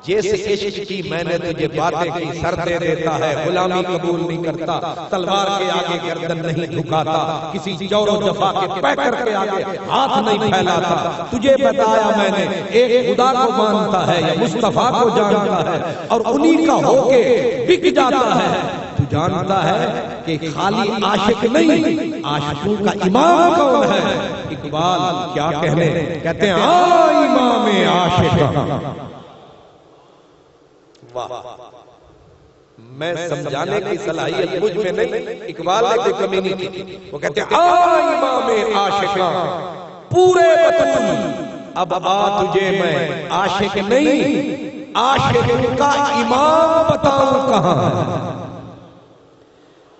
[SPEAKER 5] جیسے عشق کی میں نے تجھے باتیں کی، سر دے دیتا ہے، غلامی قبول نہیں کرتا، تلوار کے آگے گردن نہیں جھکاتا، کسی جور و جفا کے پیکر کے آگے ہاتھ نہیں پھیلاتا، تجھے بتایا میں نے ایک خدا کو مانتا ہے یا مصطفیٰ کو جانتا ہے اور انہی کا ہو کے بک جاتا ہے۔ تو جانتا ہے کہ خالی عاشق نہیں، عاشقوں کا امام کون ہے؟ اقبال کیا کہنے، کہتے ہیں امام عاشق۔ میں سمجھانے کی صلاحیت مجھ میں نہیں، اقبال نے کوئی کمی نہیں کی، وہ کہتے ہیں امام عاشقاں پورے بطول، اب تجھے میں عاشق نہیں عاشق کا امام بتاؤں کہاں ہے،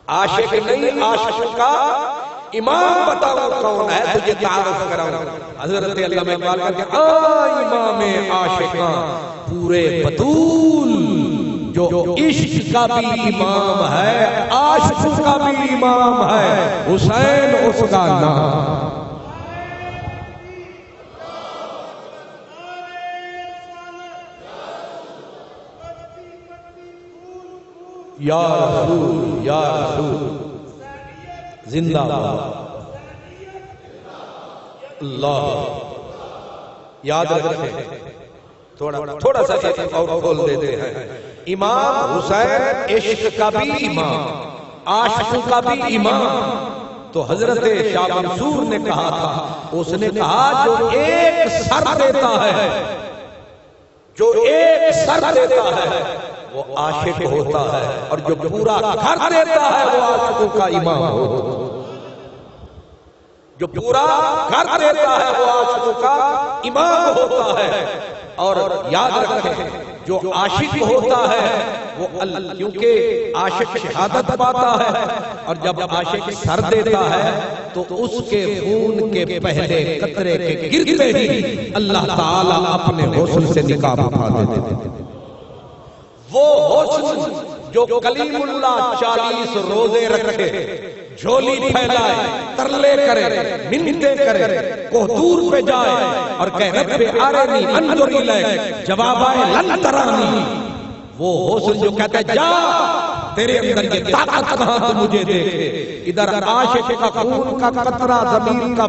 [SPEAKER 5] عاشق نہیں عاشق کا امام بتاؤں کون ہے، تجھے تعارف کراؤں۔ حضرت علامہ اقبال کہتے ہیں امام عاشقاں پورے بطول، جو عشق کا بھی امام ہے عاشق کا بھی امام ہے، حسین اس کا نام۔ یا رسول یا رسول زندہ باد اللہ۔ یاد رکھیں، تھوڑا سا اور کھول دیتے ہیں، امام حسین عشق کا بھی امام، عاشق کا بھی امام۔ تو حضرت شاہ منصور نے کہا تھا، اس نے کہا جو ایک سر دیتا ہے، جو ایک سر دیتا ہے وہ عاشق ہوتا ہے، اور جو پورا گھر دیتا ہے وہ عاشقوں کا امام ہوتا ہے۔ جو پورا گھر دیتا ہے وہ عاشقوں کا امام ہوتا ہے۔ اور یاد رکھیں جو عاشق ہوتا ہے وہ کیونکہ عاشق شہادت پاتا ہے، اور جب عاشق سر دیتا ہے تو اس کے خون کے پہلے قطرے کے گرتے ہی اللہ تعالیٰ اپنے حسن سے نکاب اٹھا دیتے ہیں۔ وہ حسن جو کلیم اللہ 40 روزے رکھے، جھولی پھیلائے، ترلے کرے، منتیں کرے، کوہتور پہ جائے اور کہے رب ارنی انظر الیک، جواب آئے لن ترانی، وہ حسن جو کہتا ہے جا تیرے اندر یہ طاقت کہاں تو مجھے دیکھے، ادھر عاشق کا خون کا قطرہ ضمیر کا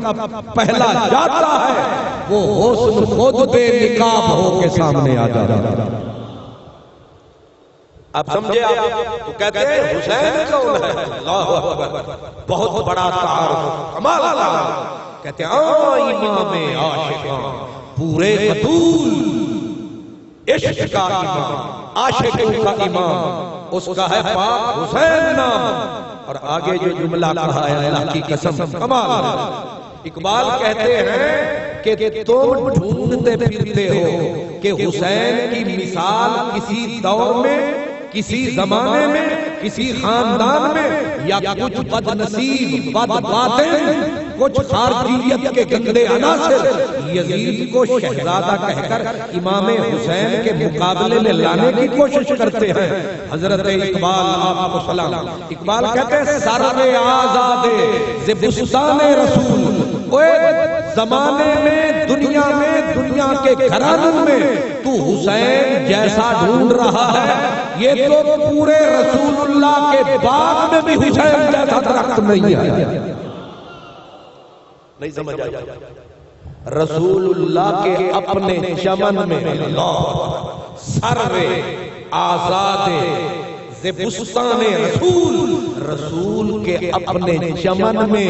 [SPEAKER 5] پہلا جاتا ہے، وہ حسن خود بے نقاب ہو کے سامنے آ جاتا ہے۔ اب سمجھے آپ؟ تو کہتے ہیں حسین کون ہے؟ اللہ اکبر، بہت بڑا تعارف، کمال تعارف۔ کہتے ہیں امام عاشقاں، پورے بطول، عشق کا امام، عاشقوں کا امام، اس کا ہے پاک حسین نام۔ اور آگے جو جملہ کہا ہے اللہ کی قسم، کمال ہے۔ اقبال کہتے ہیں کہ تم ڈھونڈتے پھرتے ہو کہ حسین کی مثال کسی دور میں، کسی زمانے میں، کسی خاندان میں، یا کچھ بد نصیب، بد باطن، کچھ خارجیت کے گندے عناصر یزید کو شہزادہ کہہ کر امام حسین کے مقابلے میں لانے کی کوشش کرتے ہیں۔ حضرت اقبال آپ کو سلام، اقبال کہتے ہیں سرو آزاد ز بستان رسول، زمانے میں، دنیا کے گھرانوں میں تو حسین جیسا ڈھونڈ رہا ہے، یہ تو پورے رسول اللہ کے باغ میں بھی حسین جیسا درخت نہیں ہے۔ نہیں سمجھ آیا؟ رسول اللہ کے اپنے چمن میں سرو آزاد ز بستان رسول، رسول کے اپنے چمن میں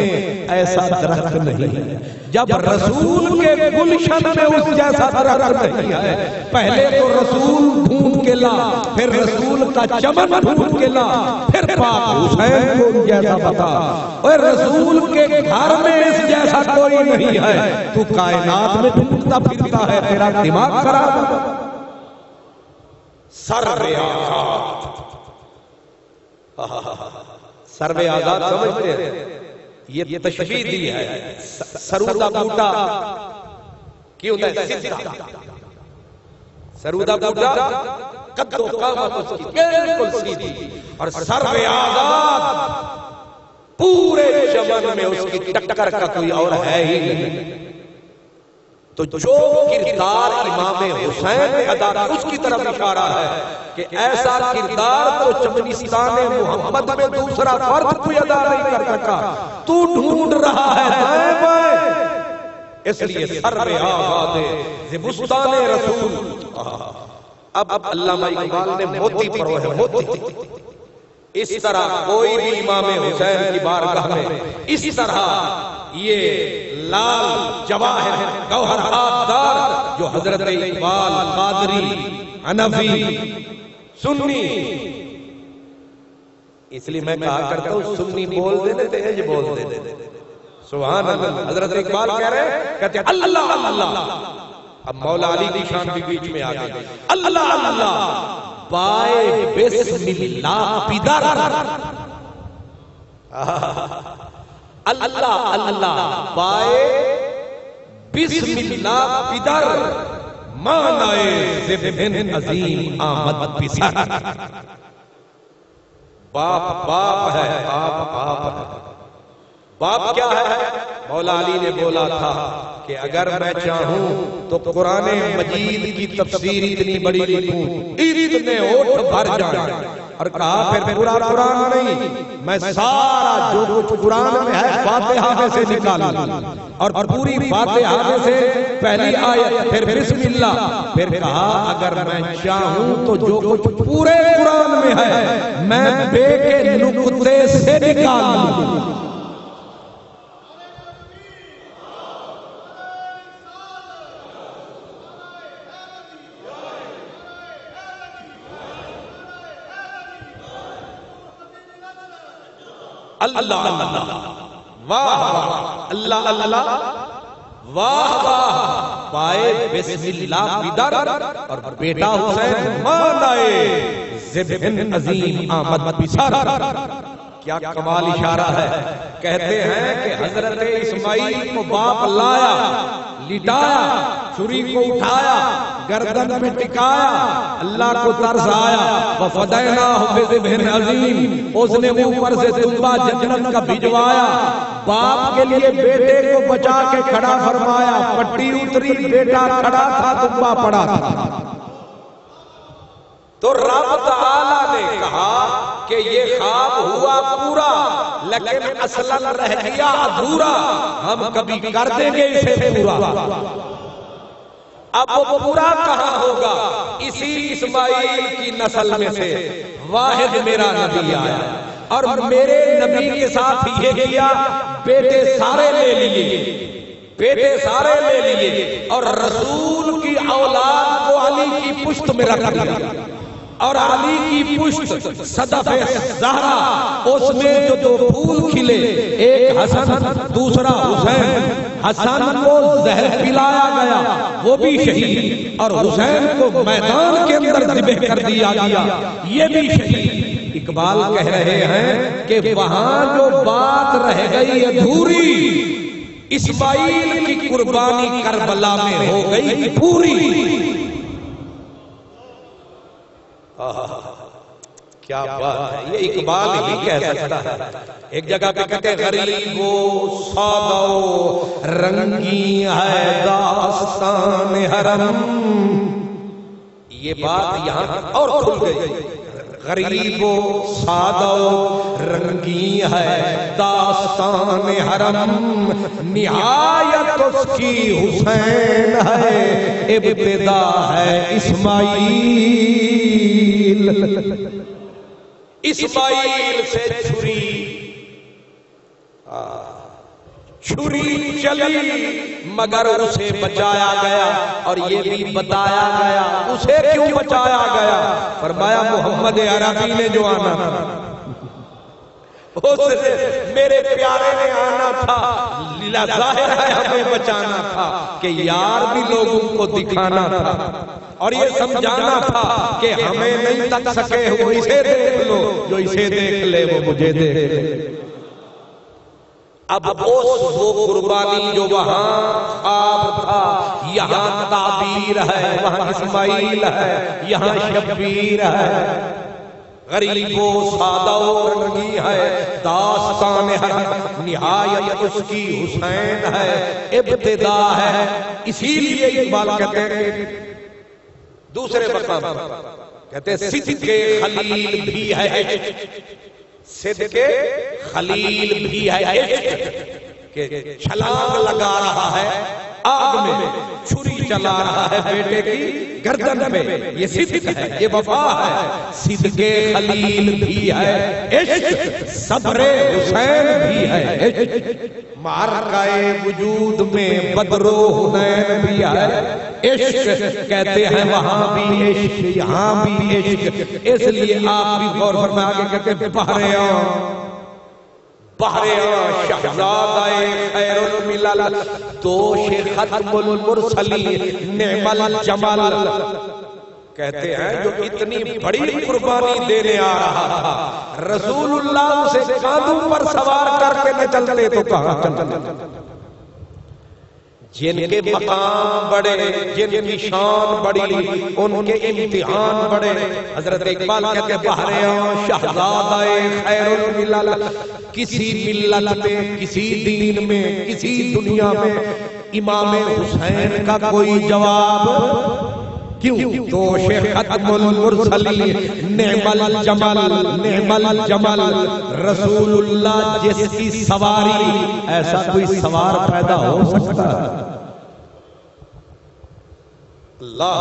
[SPEAKER 5] ایسا درخت نہیں ہے۔ جب رسول کے گلشن میں اس جیسا درخت نہیں ہے، پہلے تو رسول ڈھونڈ کے لا، پھر رسول کا چمن ڈھونڈ کے لا، پھر پاک حسین کو جیسا بتا۔ اور رسول کے گھر میں اس جیسا کوئی نہیں ہے، تو کائنات میں ڈھونڈتا پھرتا ہے، تیرا دماغ خراب ہے۔ سرو آزاد، سرو آزاد سمجھتے ہیں؟ یہ تشبیہ دی ہے۔ سرو دا بوٹا کیوں ہوتا ہے؟ سیدھا سرو دا بوٹا قد و قامت اس کی بالکل سیدھی، اور سرو آزاد پورے چمن میں اس کی ٹکر کا کوئی اور ہے ہی نہیں۔ تو جو کردار امام حسین نے ادا کیا اس کی طرف اشارہ ہے کہ ایسا کردار تو چمنستان محمد میں دوسرا فرد کوئی ادا نہیں کر سکا، تو ڈھونڈ رہا ہے دائیں بائیں، اس لیے سرو آزاد ز بستان رسول۔ اب علامہ اقبال نے موتی پروہ موتی، اس طرح کوئی بھی امام حسین کی بارگاہ میں اس طرح یہ لال جواہر گوہر آبدار جو حضرت اقبال قادری حنفی سنی، اس لیے میں کہا کرتا ہوں سنی بول دیتے ہیں، یہ بول دیتے ہیں سبحان اللہ۔ حضرت اقبال کہہ رہے ہیں، کہتے ہیں اللہ اللہ، اب مولا علی کی شان بھی بیچ میں آ گئی، اللہ اللہ بائے بسم اللہ پیدار، اللہ اللہ بائے بسم اللہ پیدار، مانائے زبن عظیم آمد پیسر۔ باپ باپ ہے، باپ باپ ہے۔ باپ کیا ہے؟ مولا علی نے بولا تھا کہ اگر میں چاہوں تو قرآن مجید کی تفسیر اتنی بڑی لکھوں، اتنے ہوٹھ بھر جائیں، اور کہا پھر پورا قرآن نہیں، میں سارا جو کچھ قرآن میں ہے فاتحہ میں سے نکالوں، اور پوری فاتحہ میں سے پہلی آیت، پھر بسم اللہ، پھر کہا اگر میں چاہوں تو جو کچھ پورے قرآن میں ہے میں بے کے نقطے سے نکالوں۔ اللہ اللہ واہ واہ، اللہ اللہ واہ واہ، پائے بسم اللہ بدر اور بیٹا حسین مان آئے ذبح عظیم آمد بسر. کیا کمال اشارہ ہے. کہتے ہیں کہ حضرت اسماعیل کو باپ لایا, لٹایا, چھری کو اٹھایا, گردن میں ٹکایا, اللہ کو ترس آیا, وفدیناہ بذبح عظیم, اس نے اوپر سے دمبا جنت کا بھجوایا, باپ کے لیے بیٹے کو بچا کے کھڑا فرمایا, پٹی اتری, بیٹا کھڑا تھا, دمبا پڑا تھا. تو رب تعالی نے کہا کہ یہ خواب ہوا پورا لیکن اصلاً رہ گیا ادھورا, ہم کبھی کر دیں گے اسے پورا. اب وہ پورا کہاں ہوگا؟ اسی اسماعیل کی نسل میں سے واحد میرا نبی آیا اور میرے نبی کے ساتھ یہ کیا, بیٹے سارے لے لیے, بیٹے سارے لے لیے اور رسول کی اولاد کو علی کی پشت میں رکھ دیا. اور علی کی پشت صدف زہرا, اس میں جو دو پھول کھلے, ایک حسن دوسرا حسین. حسن کو زہر پلایا گیا وہ بھی شہید, اور حسین کو میدان کے اندر ذبح کر دیا گیا یہ بھی شہید. اقبال کہہ رہے ہیں کہ وہاں جو بات رہ گئی ادھوری, اسماعیل کی قربانی کربلا میں ہو گئی پوری. کیا بات ہے, یہ اقبال ہی کہہ سکتا ہے. ایک جگہ پہ کہتے ہیں غریب و سادہ و رنگی ہے داستان حرم. یہ بات یہاں اور کھل گئی. غریب و سادہ و رنگی ہے داستان حرم, نہایت اس کی حسین ہے, ابتدا ہے اسماعیل. اسماعیل سے چھری چلی مگر اسے بچایا گیا, اور یہ بھی بتایا گیا اسے کیوں بچایا گیا. فرمایا محمد عربی نے جو آنا تھا, میرے پیارے نے آنا تھا, ظاہر ہے ہمیں بچانا تھا کہ یار بھی لوگوں کو دکھانا تھا, اور یہ سمجھانا تھا کہ ہمیں نہیں تک سکے ہو اسے دیکھ لو, جو اسے دیکھ لے وہ مجھے دیکھ لے. اب وہ قربانی جو وہاں خواب تھا, یہاں تعبیر ہے, وہاں اسماعیل ہے, یہاں شبیر ہے. غریب و سادہ و رنگی ہے داستان حرم, نہایت اس کی حسین ہے, ابتدا ہے. اسی لیے اقبال کہتے ہیں دوسرے مقام کہتے ہیں صدق خلیل بھی ہے عشق, صدق خلیل بھی ہے عشق, کہ چھلانگ لگا رہا ہے آگ میں, چھری چلا رہا ہے بیٹے کی گردن پہ, یہ صدق ہے, یہ وفا ہے. صدق خلیل بھی ہے عشق, صبر حسین بھی ہے عشق, معرکہ وجود میں بدر و حنین بھی ہے عشق. کہتے ہیں وہاں بھی عشق یہاں بھی عشق, اس لیے آپ بھی غور فرمائیں. آگے کہتے ہیں بہریاں شہزادہ خیر الملل, دوش ختم المرسلین نعم الجمل. کہتے ہیں جو اتنی بڑی قربانی دینے آ رہا تھا, رسول اللہ سے کاندھوں پر سوار کر کے نہ چلتے تو کہاں چلتے. جن کے مقام بڑے, جن کی شان بڑی, ان کے امتحان بڑے. حضرت اقبال کہتے ہیں بہریاں شہزادہ خیر الملل, کسی ملت میں, کسی دین میں, کسی دنیا میں امام حسین کا کوئی جواب کیوں؟ دوش ختم المرسلین نعم الجمل, نعم الجمل. رسول اللہ جس کی سواری, ایسا کوئی سوار پیدا ہو سکتا ہے؟ اللہ,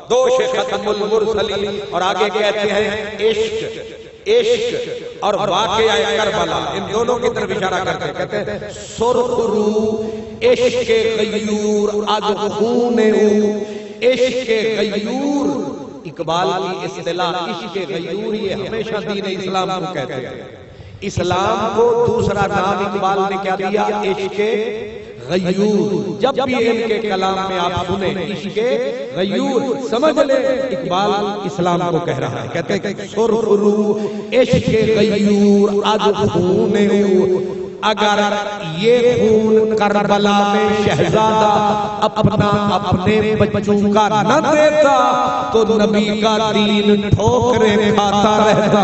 [SPEAKER 5] دوش ختم المرسلین. اور آگے کہتے ہیں عشق, عشق اور واقعہ کربلا, ان دونوں کی طرف اشارہ کرتے ہیں. کہتے ہیں سرخ رو عشق غیور از خون او, عشق غیور. اقبال کی اصطلاح عشق غیور, یہ ہمیشہ دین اسلام کو کہتے ہیں. اسلام کو دوسرا نام اقبال نے کیا دیا, عشق غیور، جب بھی ان کے کلام میں آپ سنیں عشق غیور، سمجھ لیں اقبال اسلام کو کہہ رہا ہے. کہتے ہیں سرخرو عشق غیور از خون او، اگر یہ خون کربلا میں شہزادہ اپنا اپنے بچوں کا نہ دیتا تو نبی کا دین ٹھوکریں کھاتا رہتا.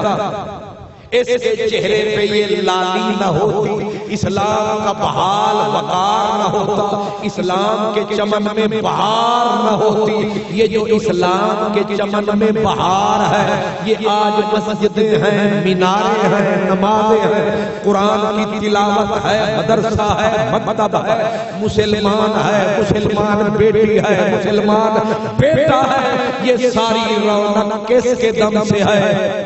[SPEAKER 5] اس کے چہرے پہ یہ لالی نہ ہوتی، اسلام کا بحال وقار نہ ہوتا، اسلام کے چمن میں بہار نہ ہوتی. یہ جو اسلام کے چمن میں بہار ہے، یہ آج مسجدیں ہیں، میناریں ہیں، نمازیں ہیں، قرآن کی تلاوت ہے، مدرسہ ہے، مکتب ہے، مسلمان ہے، مسلمان بیٹی ہے، مسلمان بیٹا ہے. یہ ساری رونق کس کے دم سے ہے؟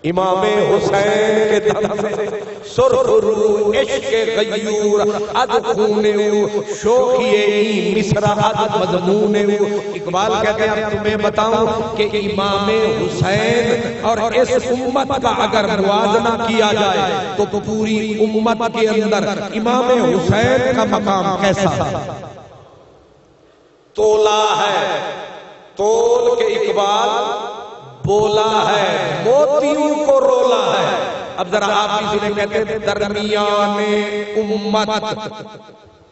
[SPEAKER 5] امام حسین کے دم سے. سرخرو عشق غیور از خون او، شوخی مصر از مضمون او. اقبال کہتے ہیں اب تمہیں بتاؤں کہ امام حسین اور اس امت کا اگر موازنہ کیا جائے تو پوری امت کے اندر امام حسین کا مقام کیسا ہے؟ تولا ہے، تول کے اقبال بولا ہے، موتیوں کو رولا ہے. اب ذرا آپ بھی سنیں، کہتے ہیں درمیان امت،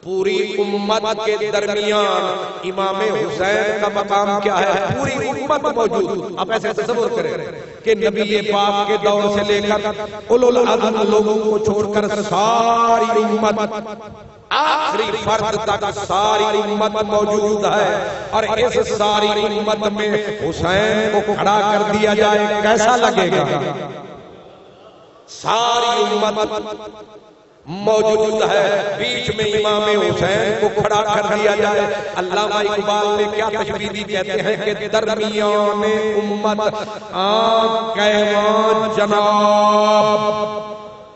[SPEAKER 5] پوری امت کے درمیان امام حسین کا مقام کیا ہے؟ پوری امت موجود. آپ ایسے تصور کریں کہ نبی پاک کے دور سے لے کر اولو العزم لوگوں کو چھوڑ کر ساری امت، آخری فرد تک ساری امت موجود ہے، اور اس ساری امت میں حسین کو کھڑا کر دیا جائے کیسا لگے گا؟ ساری امت موجود ہے، بیچ میں امام حسین کو کھڑا کر دیا جائے. علامہ اقبال نے کیا تشبیہ دی؟ کہتے ہیں کہ درمیان امت کیوان جناب.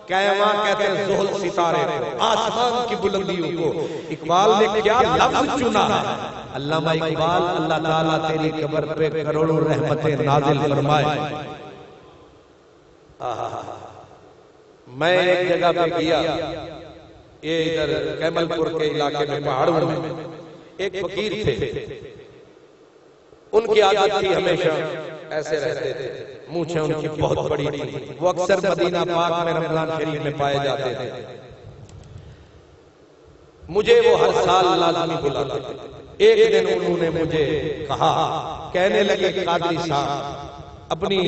[SPEAKER 5] کیوان کہتے ہیں زحل ستارے کو، آسمان کی بلندیوں کو. اقبال نے کیا لفظ چنا ہے؟ علامہ اقبال اللہ تعالیٰ تیری قبر پہ کروڑوں رحمتیں نازل فرمائے. میں ایک جگہ پہ گیا، یہ ادھر کیمل پور کے علاقے میں پہاڑوں میں، ایک فقیر تھے. ان کی عادت تھی ہمیشہ ایسے رہتے تھے، مونچھیں ان کی بہت بڑی تھی. وہ اکثر مدینہ پاک میں رمضان شریف میں پائے جاتے تھے. مجھے وہ ہر سال لازمی بلاتے تھے. ایک دن انہوں نے مجھے کہا، کہنے لگے قادری صاحب اپنی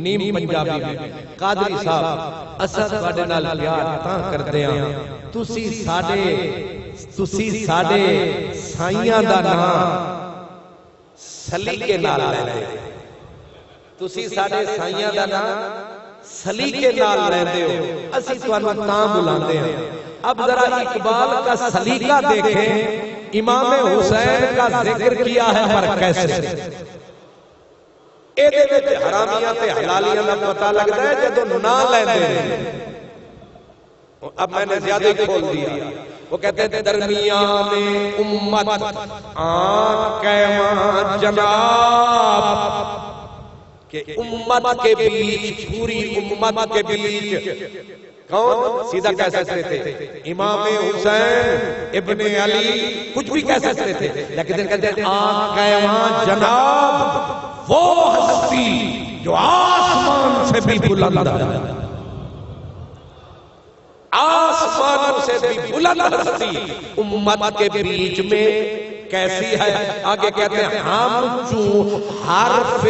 [SPEAKER 5] نیم پنجابی میں، قادری صاحب اساں تواڈے نال پیار تاں کردے ہاں، تسی ساڈے سائیاں دا نام سلیقے نال لیندے ہو. تسی ساڈے سائیاں دا نام سلیقے نال لیندے ہو، اسی تانوں تاں بلاندے ہیں. اب ذرا اقبال کا سلیقہ دیکھیں، امام حسین کا ذکر کیا ہے پر کیسے؟ ایدے وچ حرامیاں تے حلالیاں دا پتہ لگتا ہے جدوں نہ لیندے. اب میں نے زیادہ ہی کھول دیا. وہ کہتے ہیں درمیان امت کیوان جناب، کہ امت کے بیچ، پوری امت کے بیچ کون؟ سیدھا کہہ سکتے تھے امام حسین ابن علی، کچھ بھی کہہ سکتے تھے، لیکن کہتے ہیں کیوان جناب، وہ ہستی جو آسمان سے بھی بلند ہے، آسمان سے بھی بلند ہستی امت کے بیچ میں کیسی ہے؟ آگے کہتے ہیں ہم چوں حرف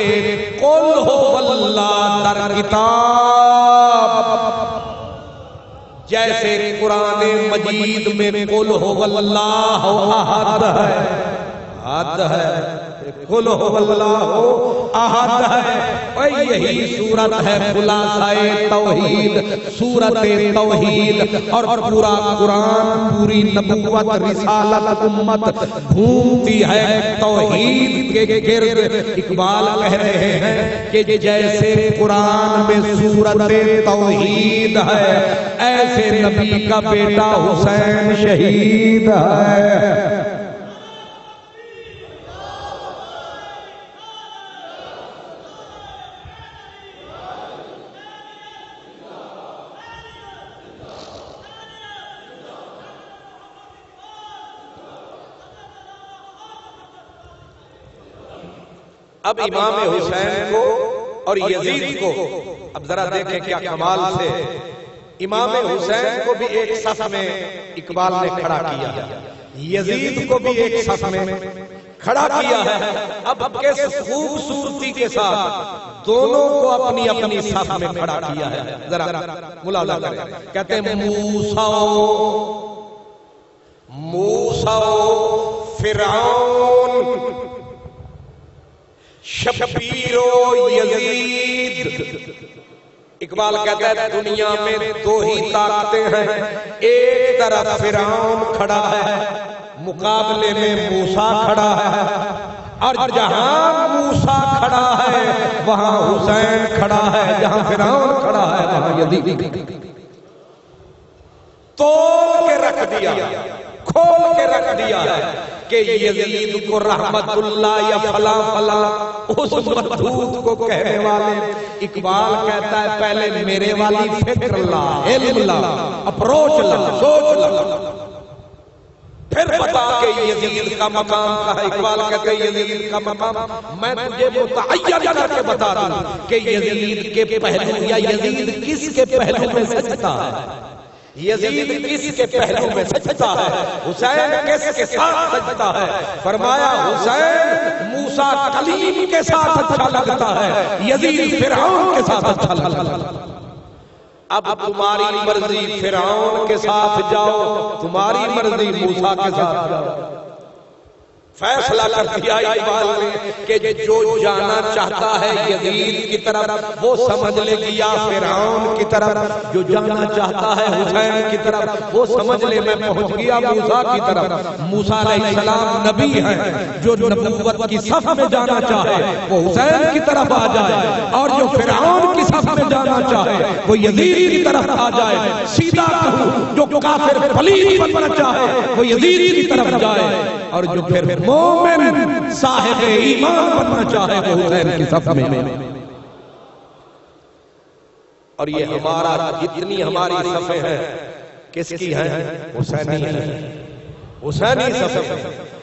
[SPEAKER 5] قل ہو واللہ در کتاب، جیسے قرآن مجید میں قل ہو واللہ احد ہے، احد ہے، قل ہو واللہ احد ہے. اور یہی صورت ہے خلاصہ توحید، صورت توحید. اور پورا قرآن، پوری نبوت، رسالت، امت گھومتی ہے توحید کے گرد. اقبال کہہ رہے ہیں کہ جیسے قرآن میں صورت توحید ہے، ایسے نبی کا بیٹا حسین شہید ہے. اب امام حسین کو اور یزید کو اب ذرا دیکھیں کیا کمال سے امام حسین کو بھی ایک صف میں اقبال نے کھڑا کیا، یزید کو بھی ایک صف میں کھڑا کیا ہے۔ اب کس خوبصورتی کے ساتھ دونوں کو اپنی اپنی صف میں کھڑا کیا ہے، ذرا ملاحظہ کریں۔ کہتے ہیں موسیٰ فرعون شبیر و یزید۔ اقبال کہتا ہے دنیا میں دو ہی طاقتیں ہیں، ایک طرف فرعون کھڑا ہے، مقابلے میں موسیٰ کھڑا ہے، اور جہاں موسیٰ کھڑا ہے وہاں حسین کھڑا ہے، جہاں فرعون کھڑا ہے وہاں یزید۔ توڑ کے رکھ دیا، کھول کے رکھ دیا ہے کہ یزید کو رحمت اللہ یا فلاں فلاں اس مردود کو کہنے والے۔ اقبال کہتا ہے پہلے میرے والی فکر لا، علم لا، اپروچ لا، سوچ لا، پھر بتا کہ یزید کا مقام کہا۔ اقبال کہتے ہیں یزید کا مقام میں تجھے متعین کر کے بتا دوں کہ یزید کے پہلو یا یزید کس کے پہلو میں سجتا ہے، یزید کس کے پہلو میں سجتا ہے، حسین کس کے ساتھ سجتا ہے۔ فرمایا حسین موسیٰ کلیم کے ساتھ اچھا لگتا ہے، یزید فرعون کے ساتھ اچھا لگتا ہے۔ اب تمہاری مرضی فرعون کے ساتھ جاؤ، تمہاری مرضی موسیٰ کے ساتھ جاؤ۔ فیصلہ کر دیا اقبال نے کہ جو جانا چاہتا ہے یزید کی طرف وہ سمجھ لے گیا فرعون کی طرف، جو جانا چاہتا ہے حسین کی طرف وہ سمجھ لے میں پہنچ گیا موسیٰ کی طرف۔ موسیٰ علیہ السلام نبی ہیں، جو نبوت کی صف میں جانا چاہے وہ حسین کی طرف آ جائے، اور جو فرعون کی صف میں جانا چاہے وہ یزید کی طرف آ جائے۔ سیدھا کہوں جو کافر پلید بننا چاہے وہ یزید کی طرف جائے، اور جو پھر مومن صاحب ایمان بننا چاہے وہ حسین کی صف میں۔ اور یہ ہمارا جتنی ہماری صفیں ہیں کس کی ہیں؟ حسینی ہیں، حسینی صفیں۔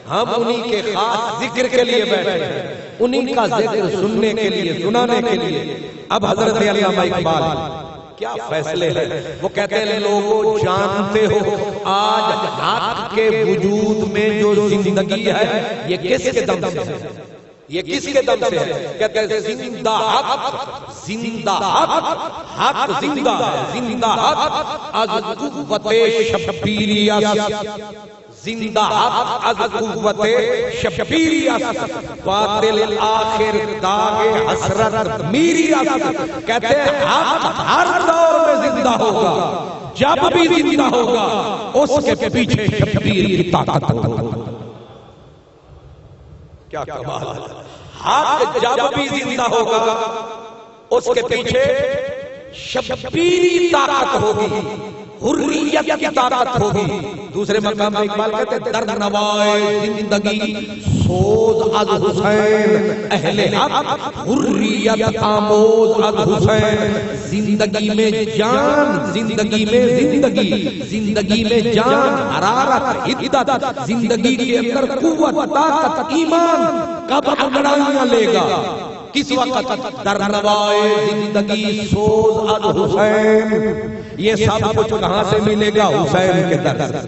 [SPEAKER 5] ہم انہی کے خاص ذکر کے لیے بیٹھے ہیں، انہی کا ذکر سننے کے لیے، سنانے کے لیے۔ اب حضرت علامہ اقبال کیا فیصلے ہیں، وہ کہتے ہیں لوگوں جانتے ہو آج حق کے وجود میں جو زندگی ہے یہ کس کے دم سے ہے، یہ کس کے دم سے ہے؟ کہتے ہیں زندہ حق، زندہ حق، حق زندہ ہے، زندہ حق از قوت شبیریت، زندہ حق از قوت شبیریت، باطل آخر داغ حسرت میریت۔ کہتے ہیں حق ہر دور میں زندہ ہوگا، جب بھی زندہ ہوگا اس کے پیچھے شبیر کی طاقت ہوگی۔ کیا کمال ہے، حق جب بھی زندہ ہوگا اس کے پیچھے شبیری طاقت ہوگی، حریت کی طاقت ہوگی۔ دوسرے مقام میں اقبال کہتے ہیں در نوائے زندگی سوز از حسین اہل حق، حریت آموز از حسین۔ زندگی میں جان، زندگی میں زندگی، زندگی میں جان، حرارت، حدت، زندگی کے اندر قوت، طاقت، ایمان کب انگڑائیاں لے گا؟ کس وقت؟ در نوائے زندگی سوز از حسین۔ یہ سب کچھ کہاں سے ملے گا؟ حسین کے در سے۔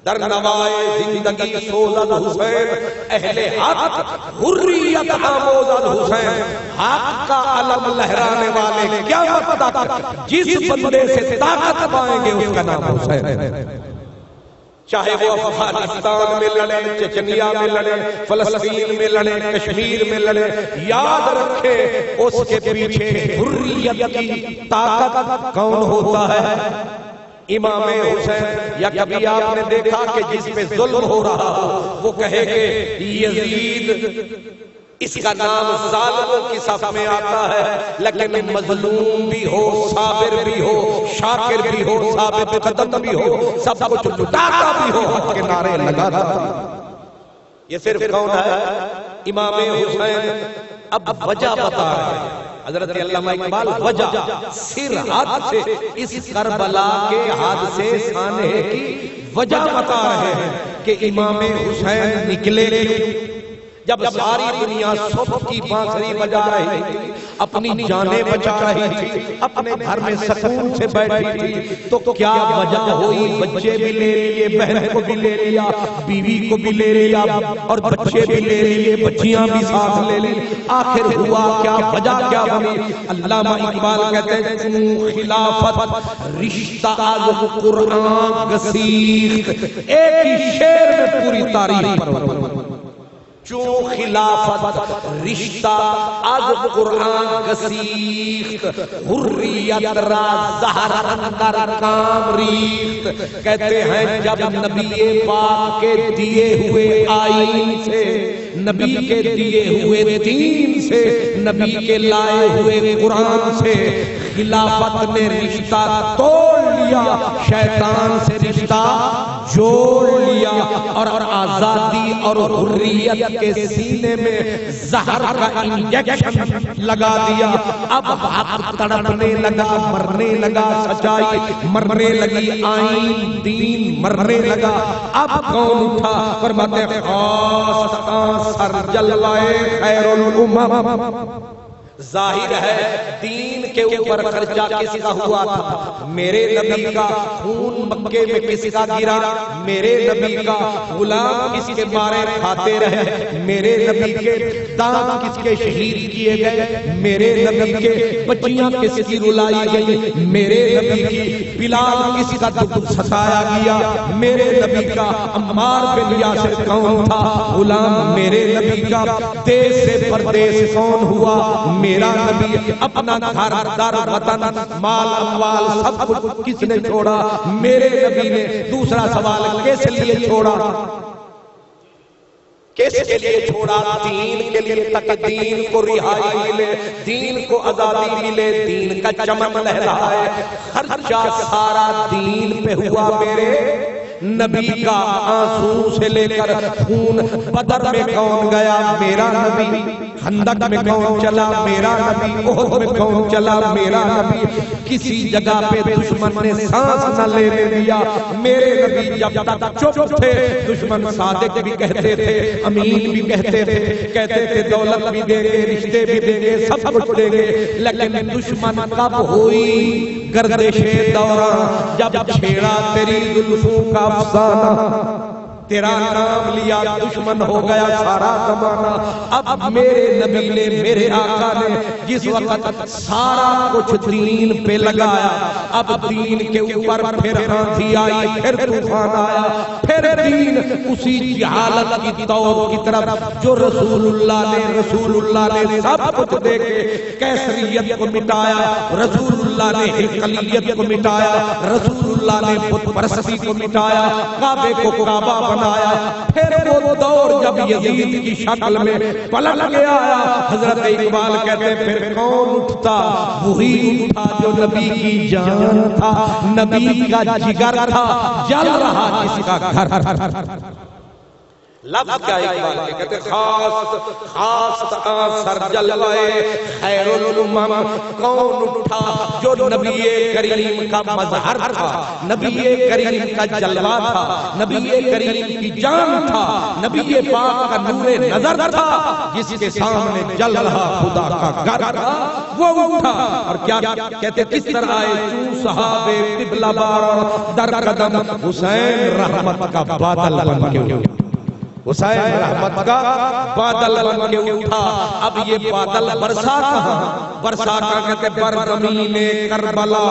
[SPEAKER 5] در نوائے زندگی سوز از حسین اہل حق، حریت آموز از حسین۔ حق کا علم لہرانے والے قیامت تک جس بندے سے طاقت پائیں گے اس کا نام حسین ہے۔ چاہے وہ افغانستان میں لڑے، چچنیا میں لڑے، فلسطین میں لڑے، کشمیر میں لڑے، یاد رکھے اس کے پیچھے حریت کی طاقت کون ہوتا ہے؟ امام حسین۔ یا کبھی آپ نے دیکھا کہ جس پہ ظلم ہو رہا ہو وہ کہے کہ یزید، اس کا نام ظالموں کی صف میں آتا ہے، لیکن مظلوم بھی ہو، صابر بھی ہو، شاکر بھی ہو، ثابت قدم بھی ہو، سب کچھ لٹاتا بھی ہو، حق کے نعرے لگاتا بھی۔ یہ صرف کون ہے؟ امام حسین۔ اب وجہ بتا رہے ہیں حضرت علامہ اقبال، وجہ سر حد سے اس کربلا کے حادثے سانحے کی وجہ بتا رہے ہیں کہ امام حسین نکلے کیوں، جب ساری دنیا صبح کی بانسری بجا رہی تھی، اپنی جانیں بچا رہی تھی، اپنے گھر میں سکون سے بیٹھی تھی، تو کیا وجہ ہوئی؟ بچے بھی لے لیے، بہن کو بھی لے لیا، بیوی کو بھی لے لیا، اور بچے بھی لے لیے، بچیاں بھی ساتھ لے لی۔ آخر ہوا کیا؟ وجہ کیا بنی؟ علامہ اقبال کہتے ہیں کیوں خلافت رشتہ از قرآن گسیخت۔ ایک ہی شعر میں پوری تاریخ پر چون خلافت رشتہ از قرآن گسیخت، حریت را زہر اندر کام ریخت۔ کہتے ہیں جب نبی پاک کے دیے ہوئے آئین سے، نبی کے دیے ہوئے دین سے، نبی کے لائے ہوئے قرآن سے خلافت نے رشتہ توڑ لیا، شیطان سے رشتہ جوڑ لیا، اور آزادی اور حریت کے سینے میں زہر کا انجیکشن لگا دیا۔ اب حق تڑپنے لگا، مرنے لگا، سچائی مرنے لگی، آئین دین مرنے لگا۔ اب کون اٹھا؟ فرماتے ہیں خاص سر جلوائے خیر الامم۔ ظاہر ہے دین کے اوپر خرچہ کس کا ہوا تھا؟ میرے نبی کا خون مکے میں کس کا گرا؟ میرے نبی کا غلام کس کے مارے کھاتے رہے؟ میرے نبی کے دانت کس کے شہید کیے گئے؟ میرے نبی کے بچیاں کس کی رلائی گئی؟ میرے نبی کی بلال کس کا دکھ ستایا گیا؟ میرے نبی کا عمار بن یاسر کون تھا؟ غلام میرے نبی کا دیس سے پردیس کون ہوا؟ میرا نبی اپنا گھر در وطن مال اموال سب کچھ کس نے چھوڑا؟ میرے نبی نے۔ دوسرا سوال کس لیے چھوڑا؟ کس کے لیے چھوڑا؟ دین کے لیے، تک دین کو رہائی ملے، دین کو آزادی ملے، دین کا چمن لہرائے۔ خرچہ سارا دین پہ ہوا میرے نبی کا۔ آنسو سے لے کر خون بدر میں کون گیا؟ میرا نبی۔ خندق میں کون چلا؟ میرا نبی۔ احد میں کون چلا؟ میرا نبی۔ کسی جگہ پہ دشمن نے سانس نہ لینے دیا، میرے نبی جب تک چپ تھے۔ دشمن صادق بھی کہتے تھے، امین بھی کہتے تھے، کہتے تھے دولت بھی دیں گے، رشتے بھی دیں گے، سب کچھ دیں گے، لیکن دشمن کب ہوئی؟ گردش دوران جب چھیڑا تیری زلفوں کا افسانہ، تیرا نام لیا دشمن ہو گیا سارا زمانہ۔ اب میرے نبی نے، میرے آقا نے جس وقت سارا کچھ دین پہ لگایا، اب دین کے اوپر پھر آندھی آئی، پھر طوفان آیا، پھر دین اسی جہالت کی دور کی طرف جو رسول اللہ نے سب کچھ دے کے کیسریت کو مٹایا، رسول اللہ نے ہرقلیت کو مٹایا، رسول اللہ نے بت پرستی کو مٹایا، کعبے کو کعبہ بنایا۔ پھر وہ دور جب یزید کی شکل میں پلٹ کے آیا، حضرت اقبال کہتے ہیں پھر کون اٹھتا؟ وہی اٹھا جو نبی کی جان تھا، نبی کا جگر تھا، جل رہا جس کا گھر۔ لفظ کیا اقبال کے کہتے خاص سر جلوائے خیر الامم۔ کون اٹھا؟ جو نبی کریم کا مظہر تھا، نبی کریم کا جلوہ تھا، نبی کریم کی جان تھا، نبی پاک کا نور نظر تھا، جس کے سامنے جل رہا خدا کا گھر تھا، وہ اٹھا۔ اور کیا کہتے کس طرح آئے؟ چون صحابے قبلہ بار در قدم، حسین رحمت کا بادل بن کے اٹھا، حسین رحمت کا بادل بن کے اٹھا۔ اب یہ بادل برسا کہاں؟ برسا کا کہتے بر زمین کربلا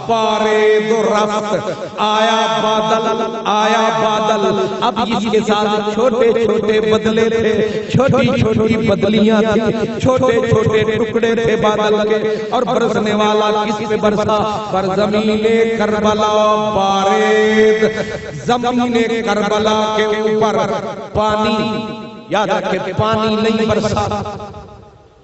[SPEAKER 5] پارے دو رفت، آیا بادل۔ اب اس کے ساتھ چھوٹے چھوٹے بدلے تھے، چھوٹی چھوٹی بدلیاں تھیں، چھوٹے چھوٹے ٹکڑے تھے بادل کے، اور برسنے والا کس پہ برسا؟ بر زمین کربلا پارے، زمین کربلا کے اوپر پانی۔ یاد رکھے پانی نہیں برسا،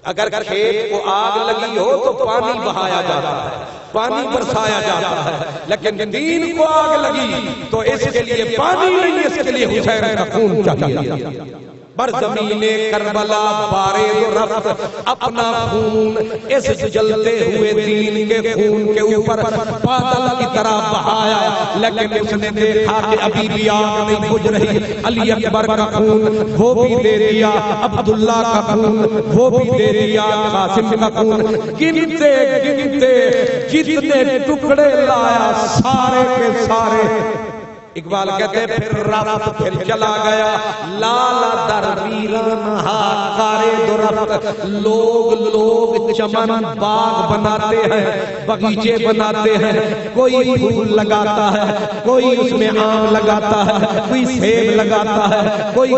[SPEAKER 5] اگر کھیت کو آگ لگی ہو تو پانی بہایا جاتا ہے، پانی برسایا جاتا ہے، لیکن دین کو آگ لگی تو اس کے لیے پانی نہیں، اس کے لیے حسین کا خون چاہیے۔ برزمین کربلا بارے رفت اپنا خون اس جلتے ہوئے دین کے خون کے اوپر بادل کی طرح بہایا، لیکن اس نے دیکھا کہ ابھی بھی آگ نہیں بجھ رہی۔ علی اکبر کا خون وہ بھی دے دیا، عبداللہ کا خون وہ بھی دے دیا، قاسم کا خون گنتے گنتے جتنے ٹکڑے لایا سارے کے سارے۔ اقبال کہتے ہیں پھر رفت پھر چلا گیا، لالا در ویران ہاکارے درفت۔ لوگ چمن باغ بناتے ہیں، بغیچے بناتے ہیں، کوئی پھول لگاتا ہے، کوئی اس میں آم لگاتا ہے، کوئی سیب لگاتا ہے، کوئی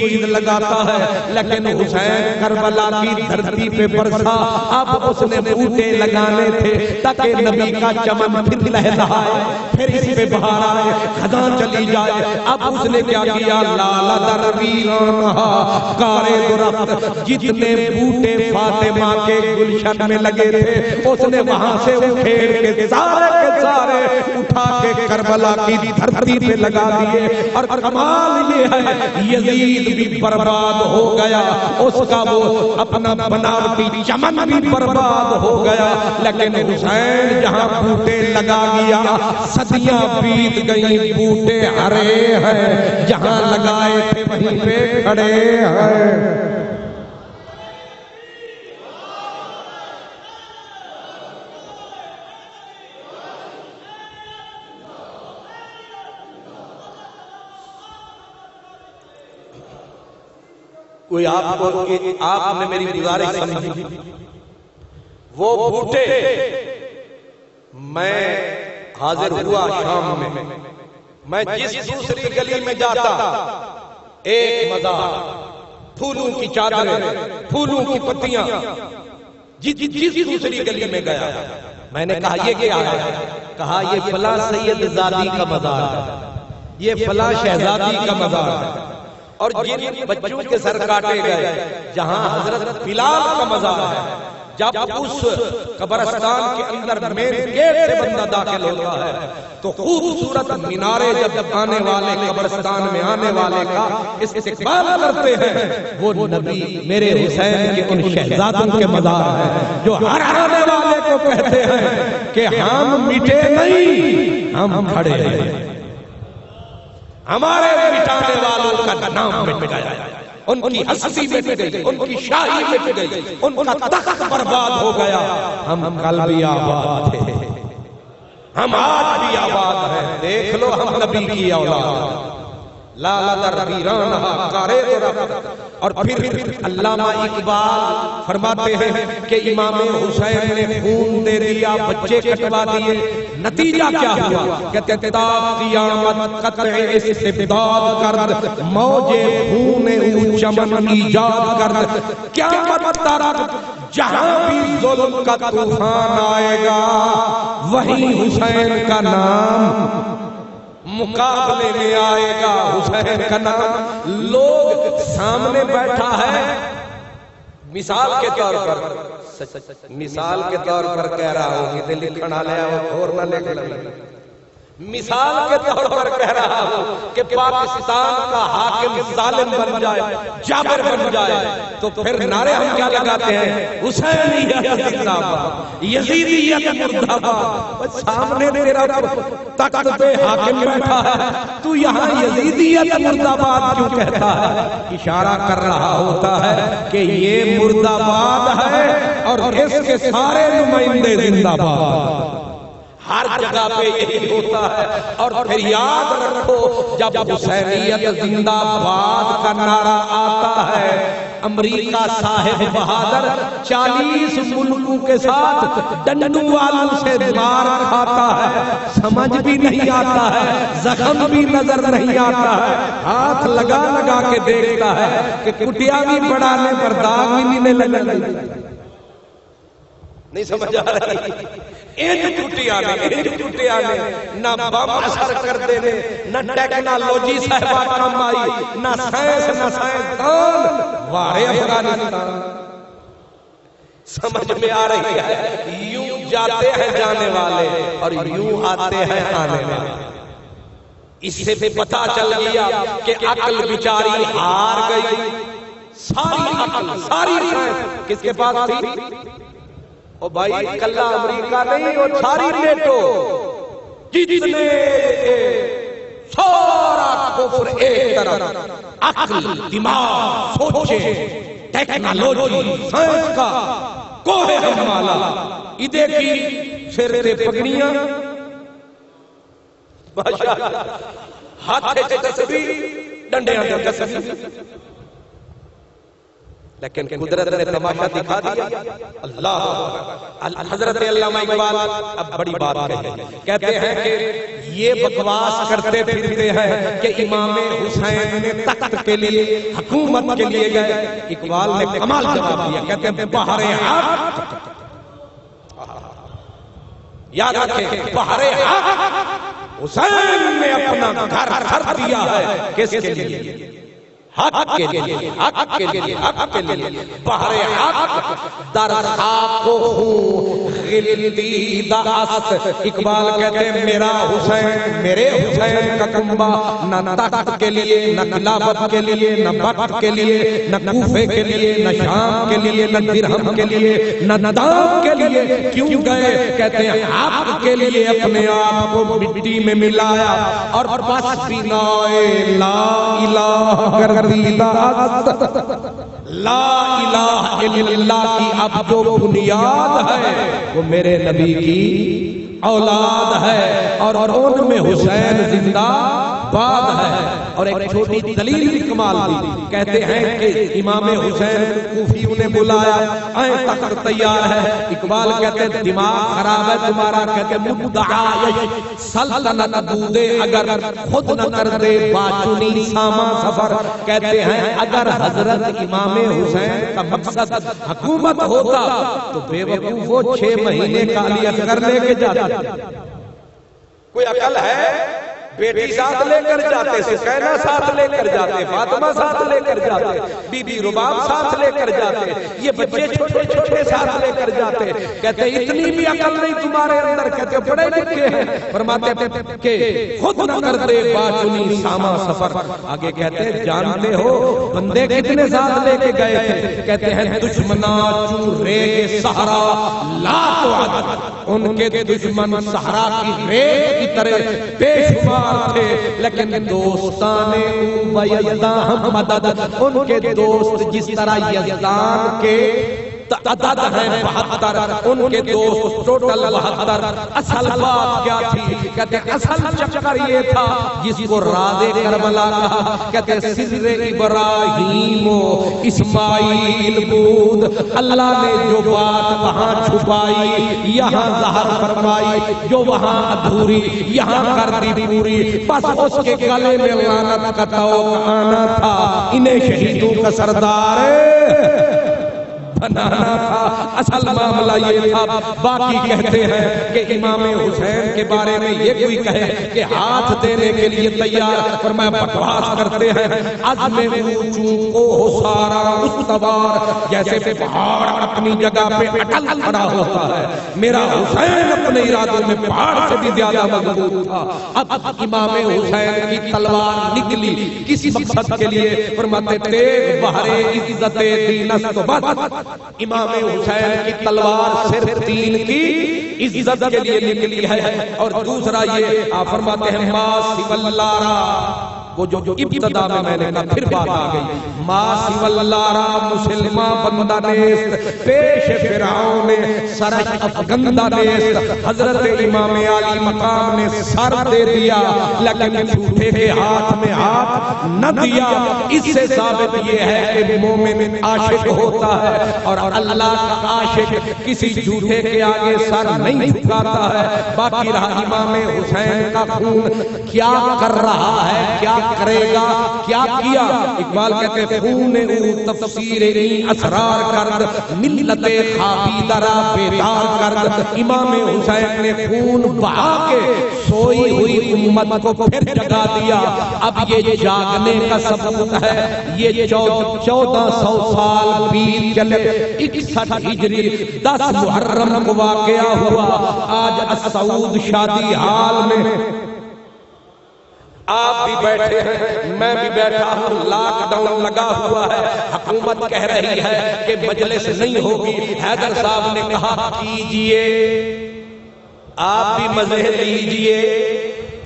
[SPEAKER 5] چیز لگاتا ہے، لیکن حسین کربلا کی دھرتی پہ برسا۔ اب اس نے بوٹے لگانے تھے تاکہ نبی کا چمن پھر لہلائے، پھر اس پہ بہار آئے، خزاں چلی جائے۔ اب اس نے کیا کیا؟ لالا در ویران ہاکارے درفت، جتنے بوٹے فاطمہ کے گلشن میں لگے تھے اس نے وہاں سے اکھیڑ کے سارے اٹھا کے کربلا کی دھرتی پہ لگا دیے۔ اور کمال یہ ہے یزید بھی برباد ہو گیا، اس کا وہ اپنا بناوٹی چمن بھی برباد ہو گیا، لیکن حسین جہاں بوٹے لگا گیا صدیاں بیت گئی، بوٹے ہرے ہیں، جہاں لگائے تھے وہیں پہ کھڑے ہیں۔ کوئی آپ نے میری گزارش سمجھی؟ وہ بوٹے میں حاضر ہوا شام میں جس دوسری گلی میں جاتا ایک مزار، پھولوں کی چادریں، پھولوں کی پتیاں، جس دوسری گلی میں گیا میں نے کہا یہ کیا ہے؟ کہا یہ فلاں سید زادی کا مزار ہے، یہ فلاں شہزادی کا مزار ہے۔ اور جن بچوں کے سر کاٹے گئے جہاں حضرت بلال کا مزار ہے، جب اس قبرستان کے اندر مین گیٹ سے بندہ داخل ہوتا ہے تو خوبصورت مینارے جب آنے والے قبرستان میں آنے والے کا استقبال کرتے ہیں، وہ نبی میرے حسین کے ان شہزادوں کے مزار ہیں جو ہر آنے والے کو کہتے ہیں کہ ہم مٹے نہیں، ہم کھڑے ہیں، ہمارے مٹانے والوں کا نام مٹ گیا، ان کی ہستی مٹ گئی، ان کی شاہی مٹ گئی، ان کا تخت برباد ہو گیا، ہم کل بھی آباد تھے، ہم آج بھی آباد ہیں، دیکھ لو ہم نبی کی اولاد۔ لالا در ویران ہاکارے درفت۔ اور پھر علامہ اقبال فرماتے ہیں کہ امام حسین نے خون دے دیا، بچے کٹوا دیے، نتیجہ کیا ہوا؟ کہتے ہیں تاب قیامت قطع استبداد کرد، موج خون او چمن ایجاد کرد، قیامت تک جہاں بھی ظلم کا طوفان آئے گا وہیں حسین کا نام مقابلے میں آئے گا، حسین کا نام۔ لوگ سامنے بیٹھا ہے، مثال کے طور پر کہہ رہا ہوں کہ دل لکھنا لیا اور نہ لکھ لیا، مثال کے طور پر کہہ رہا ہوں کہ پاکستان کا حاکم ظالم بن جائے، جابر بن جائے، تو پھر نعرے ہم کیا لگاتے ہیں؟ حسینیت زندہ باد، یزیدیت مردہ باد۔ سامنے تیرا تخت پہ حاکم بیٹھا ہے، تو یہاں یزیدیت مردہ باد کیوں کہتا ہے؟ اشارہ کر رہا ہوتا ہے کہ یہ مردہ باد ہے اور اس کے سارے نمائندے زندہ باد۔ ہر جگہ پہ یہی ہوتا ہے۔ اور پھر یاد رکھو جب حسینیت زندہ باد کا نعرہ آتا ہے، امریکہ صاحب بہادر 40 ملکوں کے ساتھ ڈنڈوں والوں سے مار کھاتا ہے، سمجھ بھی نہیں آتا ہے، زخم بھی نظر نہیں آتا ہے، ہاتھ لگا لگا کے دیکھتا ہے کہ کٹیا بھی بڑھانے پر داغ بھی نہیں لگے۔ نہیں سمجھ آ رہی؟ ان ٹوٹیاں نے نہ بم اثر کر دینے، نہ ٹیکنالوجی صاحبہ کام آئی، نہ سائنس نہ سائنسدان، وارے افغانستان۔ سمجھ میں آ رہی ہے؟ یوں جاتے ہیں جانے والے اور یوں آتے ہیں آنے والے۔ اس سے پتا چل گیا کہ عقل بیچاری ہار گئی. ساری عقل ساری سائنس کس کے پاس تھی؟ او بھائی کلا امریکہ نہیں، وہ ساری نیٹو جتنے سارا کفر ایک طرف، عقل دماغ سوچے ٹیکنالوجی سائنس کا کوہ ہمالا ادھے کی سر تے پگڑیاں ہاتھ تسبیح ڈنڈیاں دے تسبیح. لیکن قدرت نے تماشا دکھا دیا. اللہ حضرت علامہ اقبال اب بڑی بات کہتے ہیں کہ یہ بکواس کرتے پھرتے ہیں کہ امام حسین نے تخت کے لیے حکومت کے لیے گئے. اقبال نے کمال جواب دیا، کہتے ہیں بہر حق، یاد رکھیں بہر حق حسین نے اپنا گھر چھڑ دیا ہے. کس کے لیے؟ حق کے لیے، حق کے لیے، حق کے لیے. بہر حق در خاک و خون غلطی دست. اقبال کہتے ہیں میرا حسین، میرے حسین کا کنبہ نہ تخت کے لیے، نہ خلافت کے لیے، نہ وقت کے لیے، نہ کوفے کے لیے، نہ شام کے لیے، نہ درہم کے لیے، نہ دام کے لیے. کیوں گئے؟ کہتے ہیں حق کے لیے اپنے آپ کو مٹی میں ملایا اور بس بنا لا الہ کر لا الہ الا اللہ کی اب جو بنیاد ہے وہ میرے نبی کی اولاد ہے اور ان میں حسین زندہ باد ہے. اور ایک چھوٹی دلیل بھی کمال دی. کہتے ہیں کہ امام حسین کوفیوں نے بلایا، آئے تخت تیار ہے. اقبال کہتے ہیں دماغ خراب ہے تمہارا. کہتے ہیں مدعا سلطنت دودے اگر خود نہ کر دے باچنی ساما سفر. کہتے ہیں اگر حضرت امام حسین کا مقصد حکومت ہوتا تو بے وقوف وہ 6 مہینے کا علی اصغر لے کے جاتا. کوئی عقل ہے؟ بیٹی ساتھ لے کر جاتے، سکینہ ساتھ لے کر جاتے، فاطمہ ساتھ لے کر جاتے، بی بی رباب ساتھ لے کر جاتے، یہ بچے چھوٹے چھوٹے ساتھ لے کر جاتے. کہتے اتنی بھی عقل نہیں تمہارے اندر. کہتے پڑھے لکھے ہیں. فرماتے کہ خود نہ کر دے باچنی ساما سفر. آگے کہتے ہیں جانتے ہو بندے کتنے ساتھ لے کے گئے تھے؟ کہتے ہیں دشمنا چورے کے سہارا لا تعد. ان کے دشمن صحرا کی ریت کی طرح بے شمار تھے، لیکن دوستان او یزدان ہم مدد. ان کے دوست جس طرح یزدان کے عدد ہیں 72، ان کے دوست ٹوٹل 72. اصل بات کیا تھی؟ کہتے ہیں اصل چکر یہ تھا جس کو راز کربلا کہا. کہتے ہیں سر ابراہیم و اسماعیل بود. اللہ نے جو بات وہاں چھپائی یہاں ظاہر فرمائی، جو وہاں ادھوری یہاں کر دی پوری. بس اس کے گلے میں لعنت کا طوق آنا تھا، انہیں شہیدوں کا سردار بنانا تھا. اصل معاملہ یہ تھا. باقی کہتے ہیں کہ امام حسین کے بارے میں یہ کوئی کہے کہ ہاتھ دینے کے لیے تیار، اور میں بکواس کرتے ہیں. عزم اونچوں کو سارا استوار، جیسے پہاڑ اپنی جگہ پہ اٹل کھڑا ہوتا ہے. میرا حسین اپنے ارادوں میں پہاڑ سے بھی زیادہ مضبوط تھا. اب امام حسین کی تلوار نکلی کسی مقصد کے لیے. فرماتے تیغ بہرے عزت دین است و بد. امام حسین کی تلوار صرف دین کی عزت کے لیے نکلی ہے. اور دوسرا یہ آپ فرماتے ہیں ما سوی اللہ را، وہ جو ابتدا میں نے کہا پھر بات آ گئی. ما سوی اللہ را مسلمہ بندہ نیست، پیش فرعون سرش افگندہ نیست. حضرت امام علی مقام نے سر دے دیا لیکن جھوٹے کے ہاتھ میں ہاتھ نہ دیا. اس سے ثابت یہ ہے کہ مومن عاشق ہوتا ہے اور اللہ کا عاشق کسی جھوٹے کے آگے سر نہیں جھکاتا ہے. باقی رہا امام حسین کا خون کیا کر رہا ہے، کیا کرے گا، کیا کیا. اقبال کہتے ہیں خون او تفسیر اسرار کرد، ملت خوابی درا بیدار کرد. امام حسین نے خون بہا کے سوئی ہوئی امت کو پھر جگا دیا. اب یہ جاگنے کا ثبوت ہے. یہ 1400 سال بیت چلے، 61 ہجری 10 محرم کو واقعہ ہوا. آج السعود شادی حال میں آپ بھی بیٹھے ہیں، میں بھی بیٹھا ہوں، لاک ڈاؤن لگا ہوا ہے، حکومت کہہ رہی ہے کہ مجلس نہیں ہوگی۔ حیدر صاحب نے کہا کیجئے، آپ بھی مزے لیجئے۔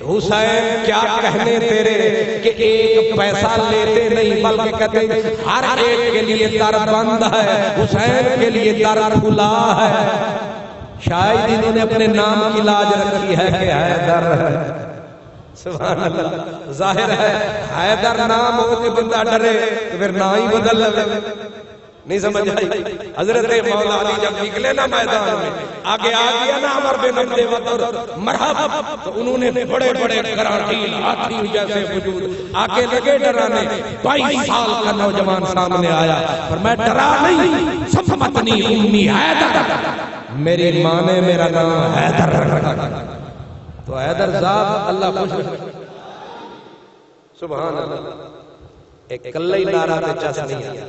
[SPEAKER 5] حسین کیا کہنے تیرے کہ ایک پیسہ لیتے نہیں بلکہ کہتے ہر ایک کے لیے در بند ہے، حسین کے لیے در کھلا ہے۔ شاید انہوں نے اپنے نام کی لاج رکھی ہے کہ حیدر ہے۔ سبحان اللہ، ظاہر ہے حیدر نام ہو کہ بندہ ڈرے تو پھر نام ہی بدل لے۔ نہیں سمجھ آئی؟ حضرت مولا علی جب نکلے نا میدان میں، آگے آ گیا نا عمر بن عبد وقت مرحبا، تو انہوں نے بڑے بڑے کراٹیل ہاتھی جیسے وجود آگے لگے ڈرانے۔ 22 سال کا نوجوان سامنے آیا، پر میں ڈرا نہیں، صفتنی امی حیدر، میری ماں نے میرا نام حیدر رکھا۔ تو حیدر صاحب اللہ خوش سبحان اللہ، ایک کلہ ہی نعرہ تے چس نہیں آیا۔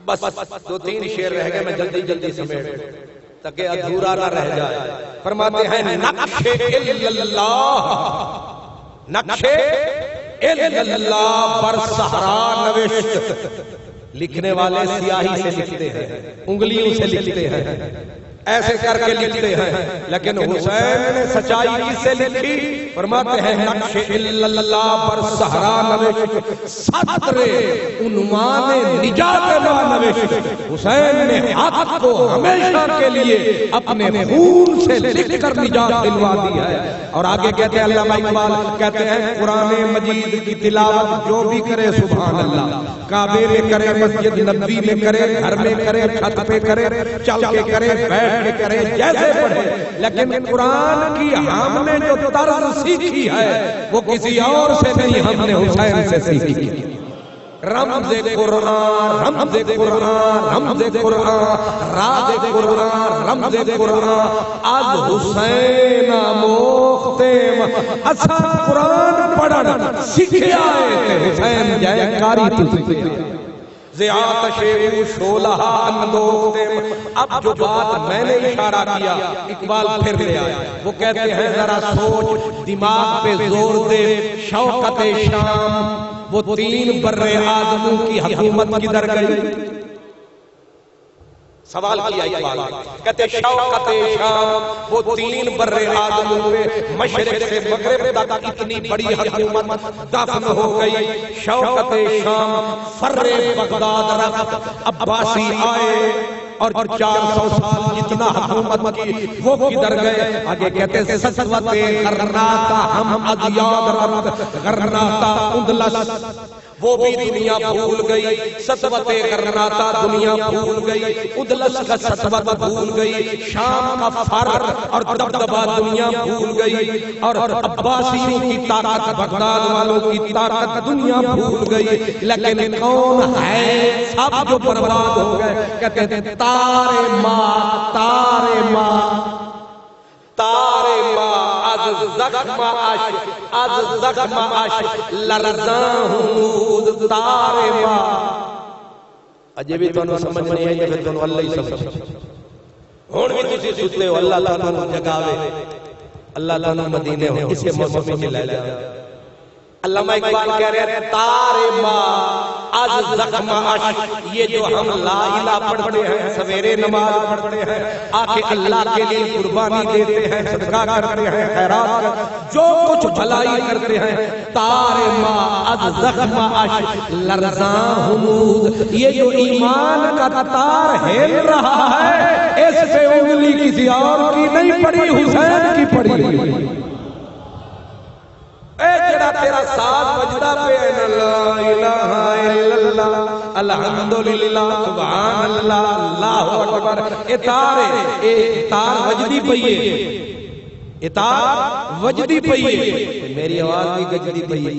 [SPEAKER 5] بس 2-3 شعر رہ گئے، میں جلدی جلدی سمیٹ تاکہ ادھورا نہ رہ جائے۔ فرماتے ہیں نقش اللہ، نقش اللہ پر صحرا نوشت، لکھنے والے سیاہی سے لکھتے ہیں، انگلیوں سے لکھتے ہیں، ایسے کر کے لکھتے ہیں، لیکن حسین نے سچائی کس سے لکھی؟ فرماتے ہیں نقش اللہ پر صحرا نوشت، سطر عنوان نجات ما نوشت۔ حسین نے حق کو ہمیشہ کے لیے اپنے خون سے لکھ کر نجات دلوا دی ہے۔ اور آگے کہتے ہیں علامہ اقبال کہتے ہیں قرآن مجید کی تلاوت جو بھی کرے سبحان اللہ، کعبے میں کرے، مسجد نبوی میں کرے، گھر میں کرے، چھت پہ کرے، چل کے کرے، بیٹھ کے کرے، جیسے پڑھے، لیکن قرآن کی ہم نے جو طرز سیکھی ہے وہ کسی اور سے نہیں، ہم نے حسین سے سیکھی۔ رمز قرآن، رمز قرآن، رمز قرآن، راز قرآن، رمز قرآن، از حسین موختم، اچھا قرآن پڑھنا سیکھے آئے تھے حسین جائے کاری تو سیکھے زیادہ شیو شولہ اندوختم۔ اب جو بات میں نے اشارہ کیا اقبال پھر لے آیا، وہ کہتے ہیں ذرا سوچ، دماغ پہ زور دے، شوکت شام، وہ 3 برِ آدموں کی حکومت کدھر گئی؟ سوال کیا اقبال، کہتے شوکت شام، وہ 3 برِ آدموں پہ مشرق سے مغرب تک اتنی بڑی حکومت دفن ہو گئی۔ شوکت شام فر بغداد رفت، عباسی آئے اور 400 سال جتنا حکومت کی وہ کدھر گئے؟ آگے کہتے ہیں سسوت غرناطہ ہم ادیاد رفت، غرناطہ اندلس وہ بھی دنیا بھول گئی، سسوت غرناطہ دنیا بھول گئی، اندلس کا سسوت بھول گئی، شام کا فر اور دبدبہ دنیا بھول گئی، اور عباسیوں کی طاقت، بغداد والوں کی طاقت دنیا بھول گئی، لیکن کون ہے سب جو برباد ہو گئے؟ کہتے ہیں تارے ماں، تارے ماں، تارے ماں، از زخم عش، از زخم عش لرزاں حمود، تارے ماں۔ اجے بھی تو سمجھ نہیں آئی، پھر تو اللہ ہی سمجھ۔ ہون بھی تسی سوچتے ہو اللہ تعالیٰ جگاوے، اللہ تعالیٰ مدینے ہو اسے موسم میں لے لے۔ علامہ اقبال کہہ رہے ہیں تارے ماں از زخم عش، یہ جو ہم لا الہ پڑھتے ہیں، سویرے نماز پڑھتے ہیں، آکے اللہ کے لیے قربانی دیتے ہیں، صدقہ کرتے ہیں، خیرات کرتے ہیں، جو کچھ بھلائی کرتے ہیں، تارے ماں از زخم عش لرزاں حمود، یہ جو ایمان کا تار ہل رہا ہے اس پہ انگلی کسی اور کی نہیں پڑی، حسین کی پڑی۔ اے جڑا تیرا ساتھ بجدا پہ لا الہ الا اللہ، الحمدللہ، سبحان اللہ، اللہ اکبر، اے تار وجدی پئیے، اے تار وجدی پئیے، میری آواز بھی گجدی پئیے۔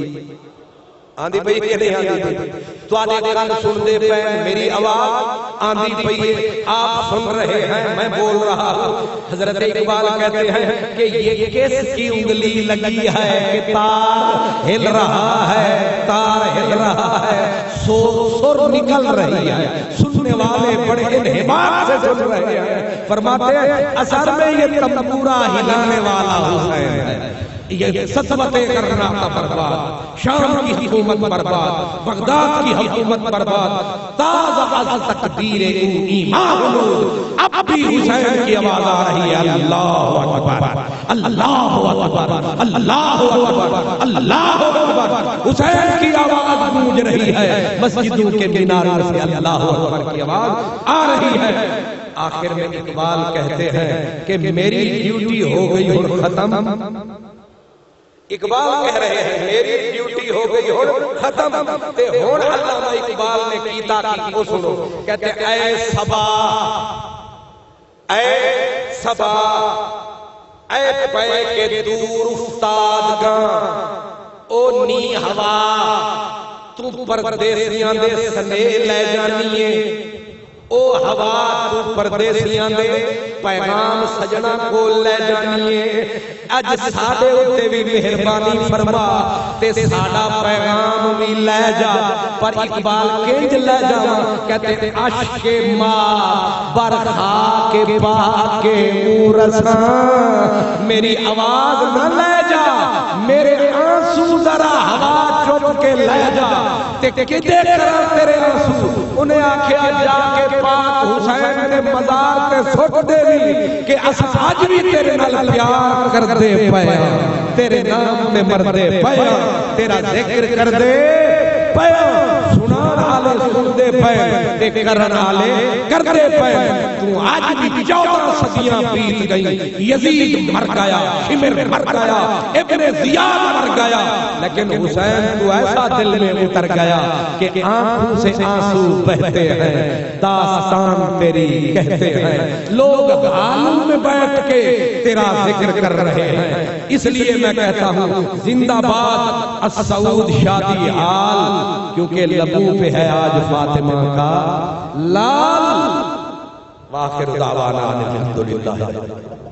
[SPEAKER 5] آندھی پئی کہ نہیں آندھی پئی؟ تواڈے کان سن دے پے میری آواز آندھی پئی ہے، آپ سن رہے ہیں، میں بول رہا ہوں۔ حضرت اقبال کہتے ہیں کہ یہ کس کی انگلی لگی ہے کہ تار ہل رہا ہے، تار ہل رہا ہے، سر نکل رہی ہے، سننے والے بڑے انہماک سے سن رہے ہیں۔ فرماتے ہیں اثر میں یہ تنبورہ ہلانے والا حسین ہے، یہ سطوتیں کرنا کا برباد، شام کی حکومت برباد، بغداد کی حکومت برباد، تازہ از تکبیر ایمان حمود، اب بھی حسین کی آواز آ رہی ہے، اللہ اکبر اللہ اکبر اللہ اکبر اللہ اکبر، حسین کی آواز گونج رہی ہے، مسجدوں کے میناروں سے اللہ اکبر کی آواز آ رہی ہے۔ آخر میں اقبال کہتے ہیں کہ میری ڈیوٹی ہو گئی اور ختم۔ اقبال کہہ رہے ہیں میری ڈیوٹی ہو گئی اور ختم، تے ہون علامہ اقبال نے کیتا کی کو سنو، کہتے اے صبا اے صبا اے پے کے دور افتاد گاں او نی ہوا تو پردیسیاں دے سنے لے جانی ہے، او ہوا تو پردیسیاں دے پیغام سجنا کو لے جانی ہے، اج ساڈے اُتے بھی مہربانی فرما تے ساڈا پیغام بھی لے جا۔ پر اقبال کنج لے جا، کہتے عشق ماں برخا کے پا کے رساں، میری آواز نہ لے جا، میرے آنسو ذرا ہوا چپ کے لے جا، تے کدے کراں تیرے آنسو؟ انہیں آکھیا جا کے پاک حسین دے مزار تے سٹ دے بھی کہ اساں اج بھی تیرے نال پیار کر دے پیا، تیرے نام میں مردے پیا، تیرا ذکر کر دے پیا، سنان آلے سن دے پیا، تے کرن آلے کر دے پیا۔ تو آج بھی 14 صدیاں بیت گئی، یزید مر گیا، شمر مر گیا، ابن زیاد مر گیا، لیکن حسین تو ایسا دل میں اتر گیا کہ آنکھوں سے آنسو بہتے ہیں، داستان تیری کہتے ہیں، لوگ عالم میں بیٹھ کے تیرا ذکر کر رہے ہیں۔ اس لیے میں کہتا ہوں زندہ باد السعود شادی حال، کیونکہ لبوں پہ ہے آج فاطمہ کا لال۔ وآخر دعوانا الحمدللہ۔